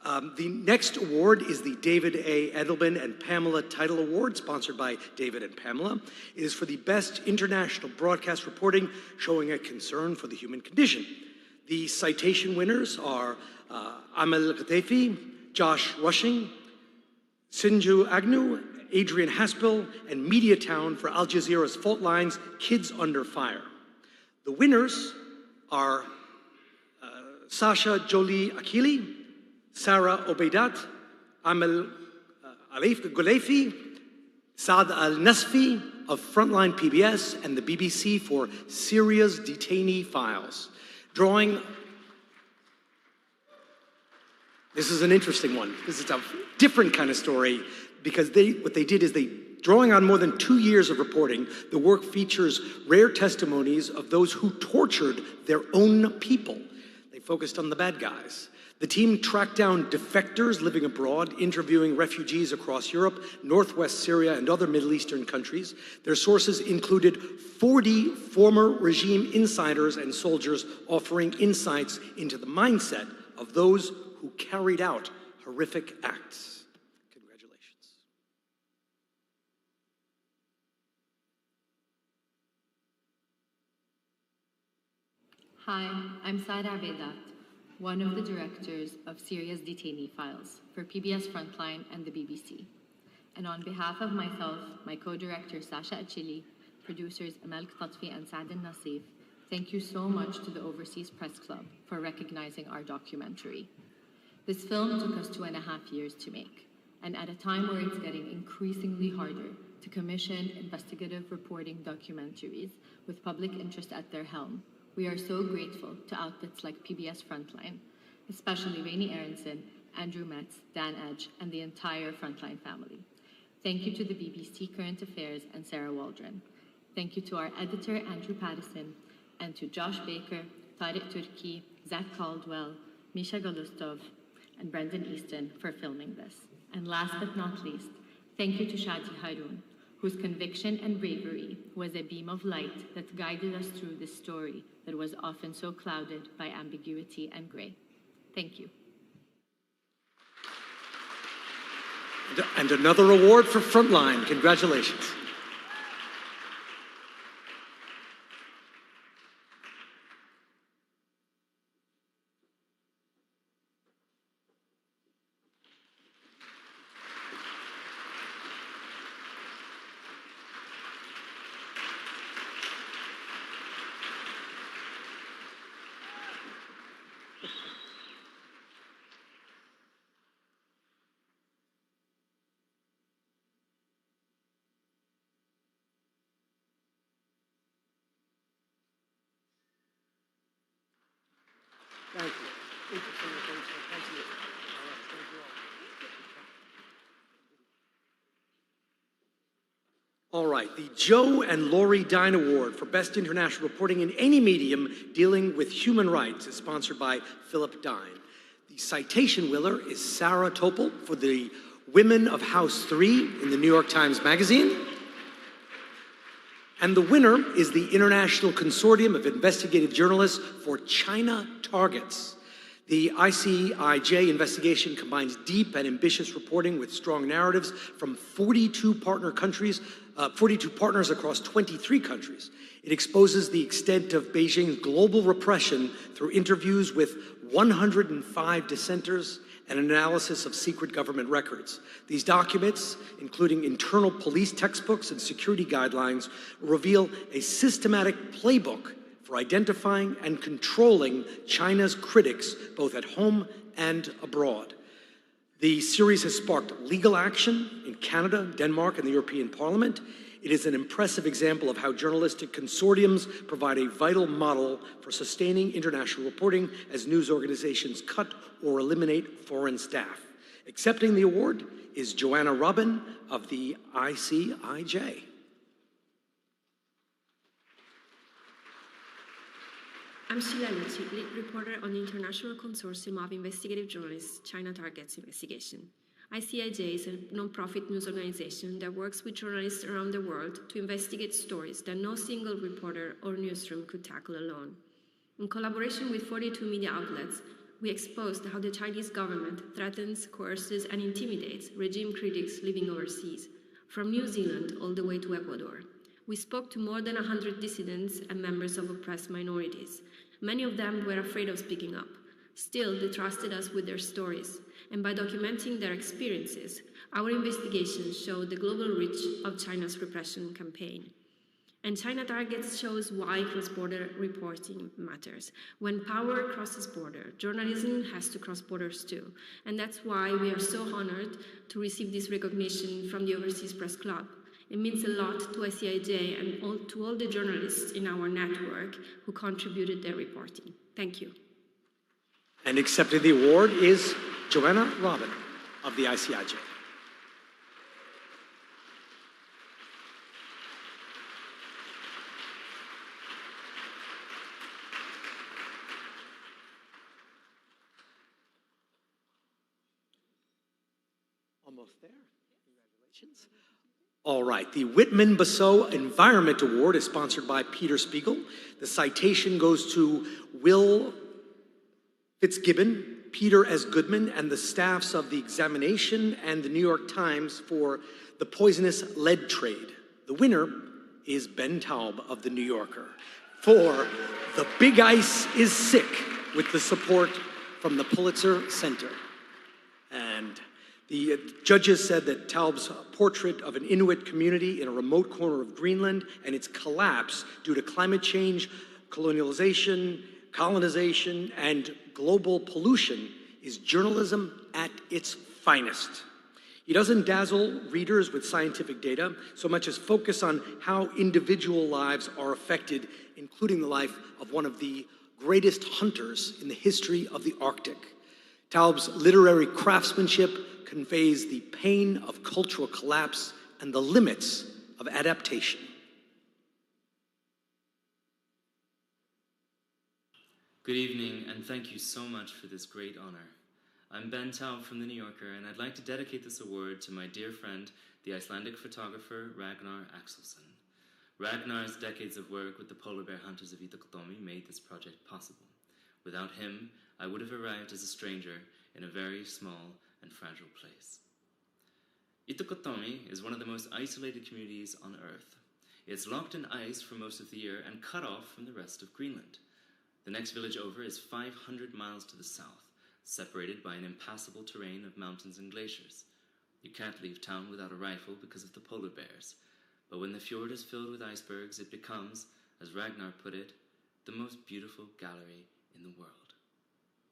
the next award is the David A. Edelman and Pamela Title Award, sponsored by David and Pamela. It is for the best international broadcast reporting showing a concern for the human condition. The citation winners are Amel Ghaddafi, Josh Rushing, Sinju Agnew, Adrian Haspel, and Mediatown for Al Jazeera's Fault Lines, Kids Under Fire. The winners are Sasha Jolie Akili, Sarah Obeidat, Amel Alif Gulefi, Saad Al-Nasfi of Frontline PBS, and the BBC for Syria's Detainee Files. This is an interesting one, because it's a different kind of story, because what they did is drawing on more than 2 years of reporting, the work features rare testimonies of those who tortured their own people. They focused on the bad guys. The team tracked down defectors living abroad, interviewing refugees across Europe, northwest Syria, and other Middle Eastern countries. Their sources included 40 former regime insiders and soldiers offering insights into the mindset of those who carried out horrific acts. Congratulations. Hi, I'm Sara Abedat, one of the directors of Syria's Detainee Files for PBS Frontline and the BBC. And on behalf of myself, my co-director Sasha Achili, producers Amal Qatfi and Saad Nasif, thank you so much to the Overseas Press Club for recognizing our documentary. This film took us 2.5 years to make, and at a time where it's getting increasingly harder to commission investigative reporting documentaries with public interest at their helm, we are so grateful to outlets like PBS Frontline, especially Rainey Aronson, Andrew Metz, Dan Edge, and the entire Frontline family. Thank you to the BBC Current Affairs and Sarah Waldron. Thank you to our editor, Andrew Pattison, and to Josh Baker, Tariq Turki, Zach Caldwell, Misha Galustov, and Brendan Easton for filming this. And last but not least, thank you to Shadi Harun, whose conviction and bravery was a beam of light that guided us through this story that was often so clouded by ambiguity and gray. Thank you. And another award for Frontline. Congratulations. All right, the Joe and Lori Dine Award for Best International Reporting in any medium dealing with human rights is sponsored by Philip Dine. The citation winner is Sarah Topol for the Women of House 3 in the New York Times Magazine. And the winner is the International Consortium of Investigative Journalists for China Targets. The ICIJ investigation combines deep and ambitious reporting with strong narratives from 42 partners across 23 countries. It exposes the extent of Beijing's global repression through interviews with 105 dissenters and analysis of secret government records. These documents, including internal police textbooks and security guidelines, reveal a systematic playbook for identifying and controlling China's critics, both at home and abroad. The series has sparked legal action in Canada, Denmark, and the European Parliament. It is an impressive example of how journalistic consortiums provide a vital model for sustaining international reporting as news organizations cut or eliminate foreign staff. Accepting the award is Joanna Robin of the ICIJ. I'm Sheila Lechi, lead reporter on the International Consortium of Investigative Journalists, China Targets Investigation. ICIJ is a non-profit news organization that works with journalists around the world to investigate stories that no single reporter or newsroom could tackle alone. In collaboration with 42 media outlets, we exposed how the Chinese government threatens, coerces, and intimidates regime critics living overseas, from New Zealand all the way to Ecuador. We spoke to more than 100 dissidents and members of oppressed minorities. Many of them were afraid of speaking up. Still, they trusted us with their stories, and by documenting their experiences, our investigations showed the global reach of China's repression campaign. And China Targets shows why cross-border reporting matters. When power crosses border, journalism has to cross borders too. And that's why we are so honored to receive this recognition from the Overseas Press Club. It means a lot to ICIJ and to all the journalists in our network who contributed their reporting. Thank you. And accepting the award is Joanna Robin of the ICIJ. Almost there. Congratulations. All right, the Whitman-Basso Environment Award is sponsored by Peter Spiegel. The citation goes to Will Fitzgibbon, Peter S. Goodman, and the staffs of The Examination and the New York Times for the poisonous lead trade. The winner is Ben Taub of The New Yorker for The Big Ice is Sick, with the support from the Pulitzer Center. And the judges said that Taub's portrait of an Inuit community in a remote corner of Greenland and its collapse due to climate change, colonization, and global pollution is journalism at its finest. He doesn't dazzle readers with scientific data so much as focus on how individual lives are affected, including the life of one of the greatest hunters in the history of the Arctic. Taub's literary craftsmanship conveys the pain of cultural collapse and the limits of adaptation. Good evening, and thank you so much for this great honor. I'm Ben Taub from The New Yorker, and I'd like to dedicate this award to my dear friend, the Icelandic photographer Ragnar Axelsson. Ragnar's decades of work with the polar bear hunters of Itakotomi made this project possible. Without him, I would have arrived as a stranger in a very small and fragile place. Itakotomi is one of the most isolated communities on Earth. It's locked in ice for most of the year and cut off from the rest of Greenland. The next village over is 500 miles to the south, separated by an impassable terrain of mountains and glaciers. You can't leave town without a rifle because of the polar bears, but when the fjord is filled with icebergs, it becomes, as Ragnar put it, the most beautiful gallery in the world.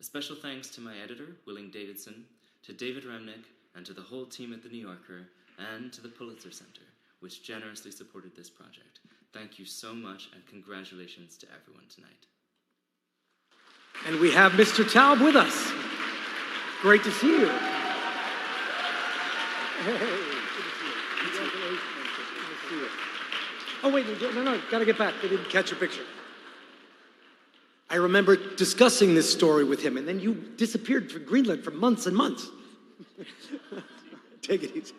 A special thanks to my editor, Willing Davidson, to David Remnick, and to the whole team at The New Yorker, and to the Pulitzer Center, which generously supported this project. Thank you so much, and congratulations to everyone tonight. And we have Mr. Taub with us. Great to see you. Hey, good to see you. Congratulations. see you. Oh, wait, no, gotta get back. They didn't catch your picture. I remember discussing this story with him, and then you disappeared from Greenland for months and months. Take it easy.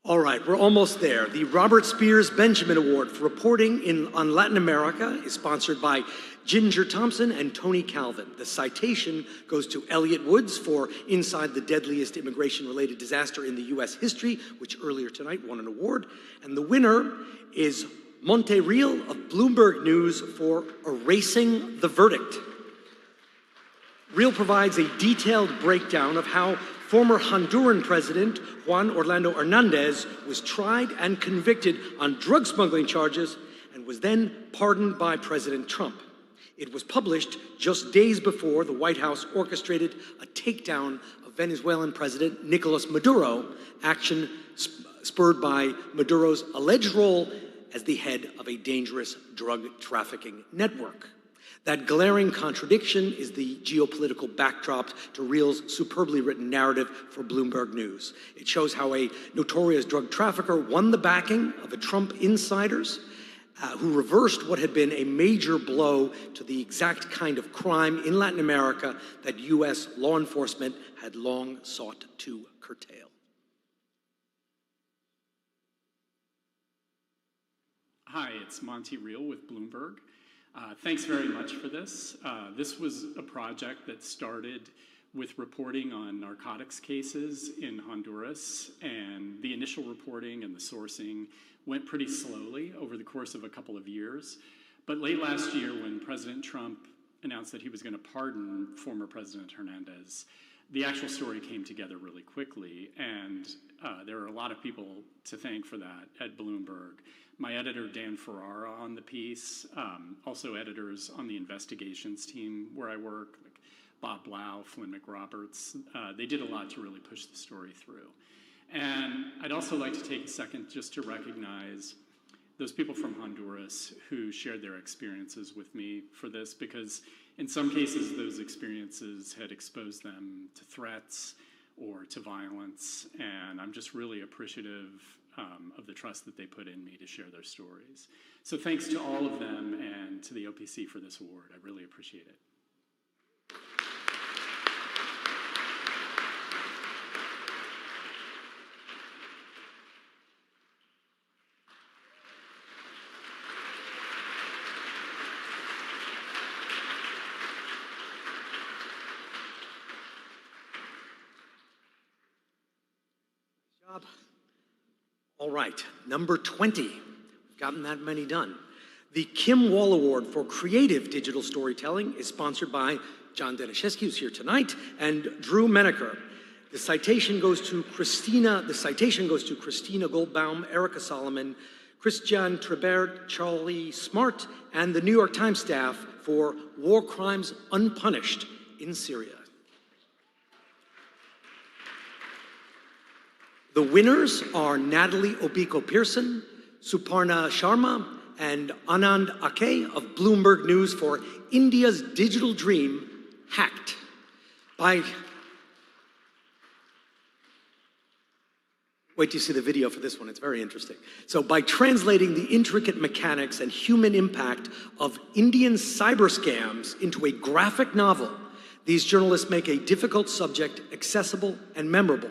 All right, we're almost there. The Robert Spears Benjamin Award for reporting on Latin America is sponsored by Ginger Thompson and Tony Calvin. The citation goes to Elliott Woods for Inside the Deadliest Immigration-Related Disaster in the U.S. History, which earlier tonight won an award. And the winner is Monte Real of Bloomberg News for Erasing the Verdict. Real provides a detailed breakdown of how former Honduran President Juan Orlando Hernandez was tried and convicted on drug smuggling charges and was then pardoned by President Trump. It was published just days before the White House orchestrated a takedown of Venezuelan President Nicolas Maduro, action spurred by Maduro's alleged role as the head of a dangerous drug trafficking network. That glaring contradiction is the geopolitical backdrop to Real's superbly written narrative for Bloomberg News. It shows how a notorious drug trafficker won the backing of a Trump insiders who reversed what had been a major blow to the exact kind of crime in Latin America that U.S. law enforcement had long sought to curtail. Hi, it's Monty Real with Bloomberg. Thanks very much for this. This was a project that started with reporting on narcotics cases in Honduras, and the initial reporting and the sourcing went pretty slowly over the course of a couple of years. But late last year, when President Trump announced that he was going to pardon former President Hernandez, the actual story came together really quickly, and there are a lot of people to thank for that at Bloomberg. My editor, Dan Ferrara, on the piece, also editors on the investigations team where I work, like Bob Blau, Flynn McRoberts. They did a lot to really push the story through. And I'd also like to take a second just to recognize those people from Honduras who shared their experiences with me for this, because in some cases those experiences had exposed them to threats or to violence, and I'm just really appreciative of the trust that they put in me to share their stories. So thanks to all of them and to the OPC for this award. I really appreciate it. Job. All right, number 20. We've gotten that many done. The Kim Wall Award for Creative Digital Storytelling is sponsored by John Denishevsky, who's here tonight, and Drew Menaker. The citation goes to Christina Goldbaum, Erica Solomon, Christian Trebert, Charlie Smart, and the New York Times staff for War Crimes Unpunished in Syria. The winners are Natalie Obiko-Pearson, Suparna Sharma, and Anand Ake of Bloomberg News for India's Digital Dream, Hacked. Wait till you see the video for this one, it's very interesting. So by translating the intricate mechanics and human impact of Indian cyber scams into a graphic novel, these journalists make a difficult subject accessible and memorable.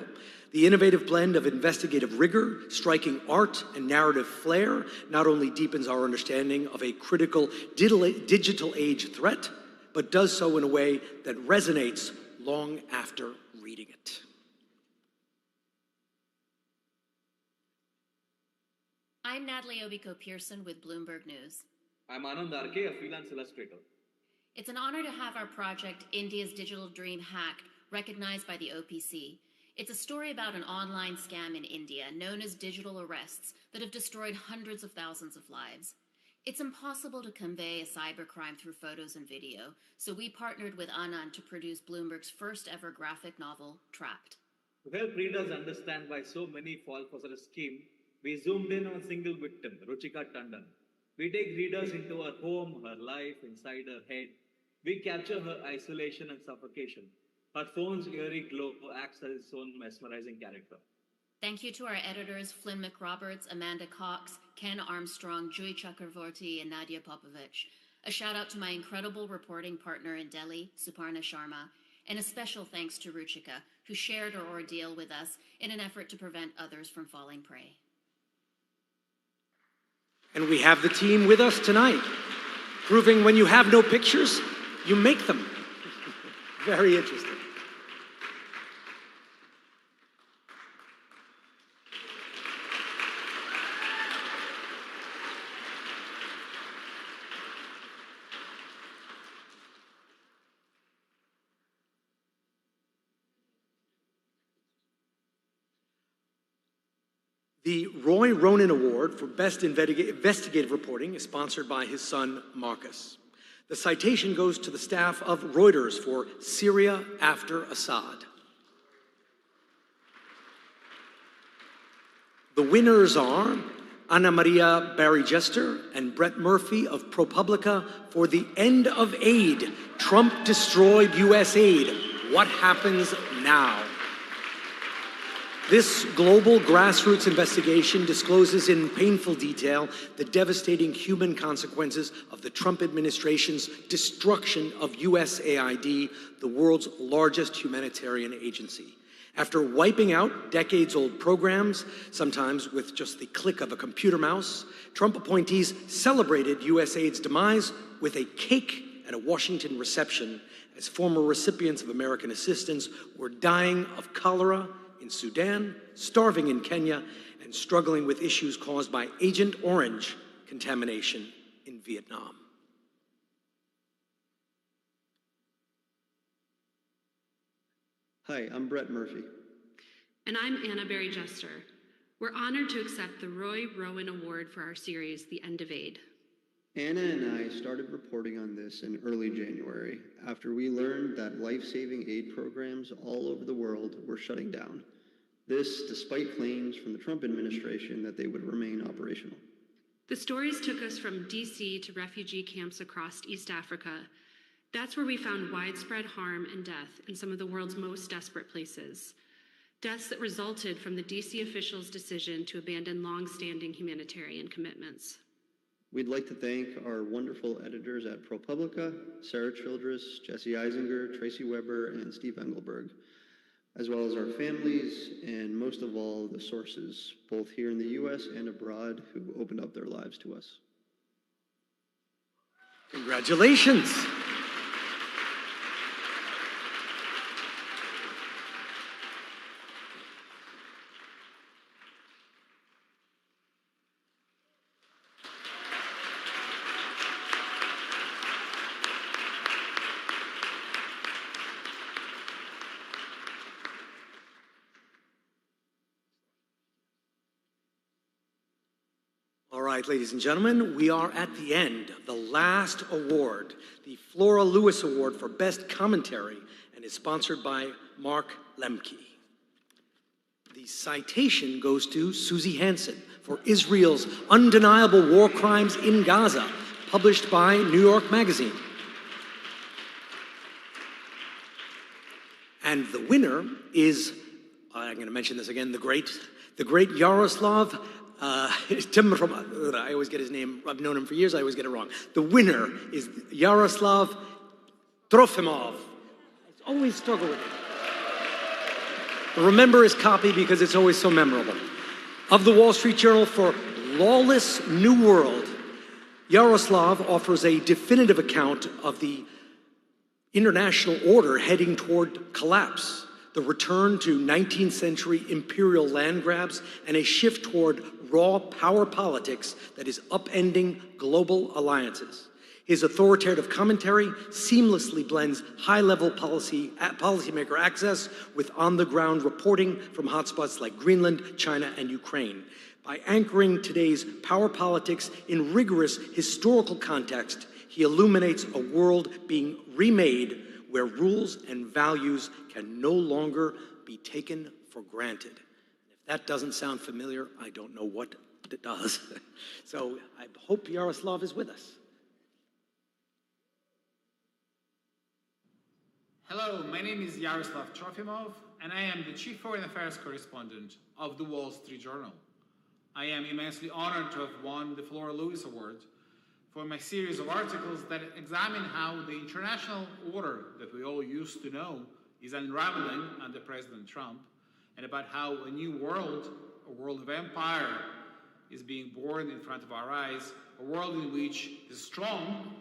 The innovative blend of investigative rigor, striking art, and narrative flair not only deepens our understanding of a critical digital age threat, but does so in a way that resonates long after reading it. I'm Natalie Obiko-Pearson with Bloomberg News. I'm Anand Arke, a freelance illustrator. It's an honor to have our project, India's Digital Dream Hacked, recognized by the OPC. It's a story about an online scam in India known as digital arrests that have destroyed hundreds of thousands of lives. It's impossible to convey a cybercrime through photos and video, so we partnered with Anand to produce Bloomberg's first ever graphic novel, Trapped. To help readers understand why so many fall for such a scheme, we zoomed in on a single victim, Ruchika Tandon. We take readers into her home, her life, inside her head. We capture her isolation and suffocation. Her phone's eerie glow acts as its own mesmerizing character. Thank you to our editors, Flynn McRoberts, Amanda Cox, Ken Armstrong, Joy Chakravorty, and Nadia Popovich. A shout out to my incredible reporting partner in Delhi, Suparna Sharma, and a special thanks to Ruchika, who shared her ordeal with us in an effort to prevent others from falling prey. And we have the team with us tonight, proving when you have no pictures, you make them. Very interesting. The Roy Ronan Award for Best Investigative Reporting is sponsored by his son, Marcus. The citation goes to the staff of Reuters for Syria After Assad. The winners are Anna Maria Barry-Jester and Brett Murphy of ProPublica for The End of Aid, Trump Destroyed U.S. Aid. What happens now? This global grassroots investigation discloses in painful detail the devastating human consequences of the Trump administration's destruction of USAID, the world's largest humanitarian agency. After wiping out decades-old programs, sometimes with just the click of a computer mouse, Trump appointees celebrated USAID's demise with a cake at a Washington reception as former recipients of American assistance were dying of cholera in Sudan, starving in Kenya, and struggling with issues caused by Agent Orange contamination in Vietnam. Hi, I'm Brett Murphy. And I'm Anna Barry-Jester. We're honored to accept the Roy Rowan Award for our series, The End of Aid. Anna and I started reporting on this in early January after we learned that life-saving aid programs all over the world were shutting down. This despite claims from the Trump administration that they would remain operational. The stories took us from DC to refugee camps across East Africa. That's where we found widespread harm and death in some of the world's most desperate places. Deaths that resulted from the DC officials' decision to abandon long-standing humanitarian commitments. We'd like to thank our wonderful editors at ProPublica, Sarah Childress, Jesse Eisinger, Tracy Weber, and Steve Engelberg, as well as our families, and most of all, the sources, both here in the US and abroad, who opened up their lives to us. Congratulations. All right, ladies and gentlemen, we are at the end of the last award, the Flora Lewis Award for Best Commentary, and is sponsored by Mark Lemke. The citation goes to Susie Hansen for Israel's Undeniable War Crimes in Gaza, published by New York Magazine. And the winner is, I'm going to mention this again, the great Yaroslav I always get his name, I've known him for years, I always get it wrong. The winner is Yaroslav Trofimov. I always struggle with it. Remember his copy because it's always so memorable. Of the Wall Street Journal for Lawless New World, Yaroslav offers a definitive account of the international order heading toward collapse, the return to 19th century imperial land grabs, and a shift toward raw power politics that is upending global alliances. His authoritative commentary seamlessly blends high-level policymaker access with on-the-ground reporting from hotspots like Greenland, China, and Ukraine. By anchoring today's power politics in rigorous historical context, he illuminates a world being remade where rules and values can no longer be taken for granted. If that doesn't sound familiar, I don't know what it does. So I hope Yaroslav is with us. Hello, my name is Yaroslav Trofimov, and I am the Chief Foreign Affairs Correspondent of the Wall Street Journal. I am immensely honored to have won the Flora Lewis Award for my series of articles that examine how the international order that we all used to know is unraveling under President Trump, and about how a new world, a world of empire, is being born in front of our eyes, a world in which the strong,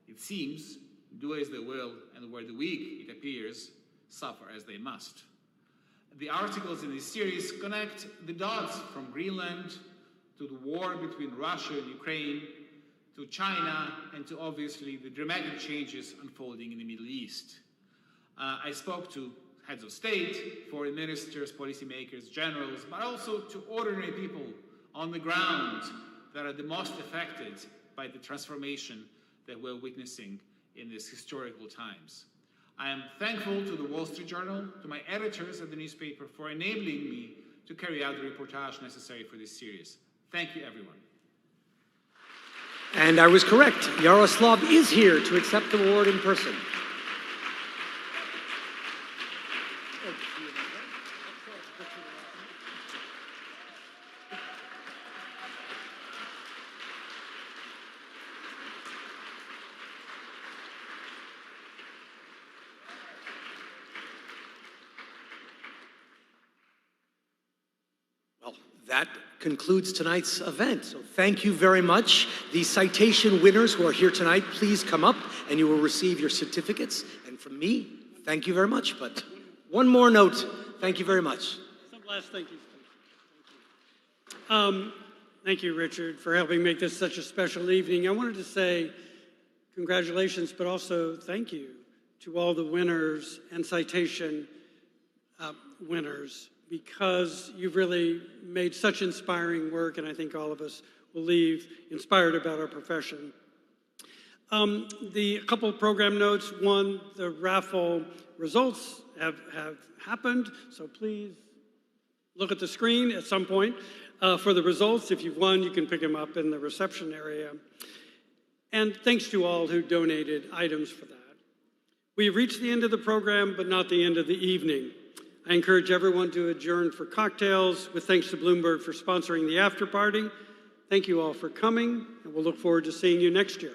it seems, do as they will, and where the weak, it appears, suffer as they must. The articles in this series connect the dots from Greenland to the war between Russia and Ukraine, to China, and to obviously the dramatic changes unfolding in the Middle East. I spoke to heads of state, foreign ministers, policymakers, generals, but also to ordinary people on the ground that are the most affected by the transformation that we're witnessing in these historical times. I am thankful to the Wall Street Journal, to my editors at the newspaper for enabling me to carry out the reportage necessary for this series. Thank you, everyone. And I was correct. Yaroslav is here to accept the award in person. That concludes tonight's event. So thank you very much. The citation winners who are here tonight, please come up and you will receive your certificates. And from me, thank you very much. But one more note, thank you very much. Some last thank yous. Thank you, Richard, for helping make this such a special evening. I wanted to say congratulations, but also thank you to all the winners and citation winners, because you've really made such inspiring work, and I think all of us will leave inspired about our profession. A couple of program notes. One, the raffle results have happened, so please look at the screen at some point for the results. If you've won, you can pick them up in the reception area. And thanks to all who donated items for that. We've reached the end of the program, but not the end of the evening. I encourage everyone to adjourn for cocktails, with thanks to Bloomberg for sponsoring the after party. Thank you all for coming, and we'll look forward to seeing you next year.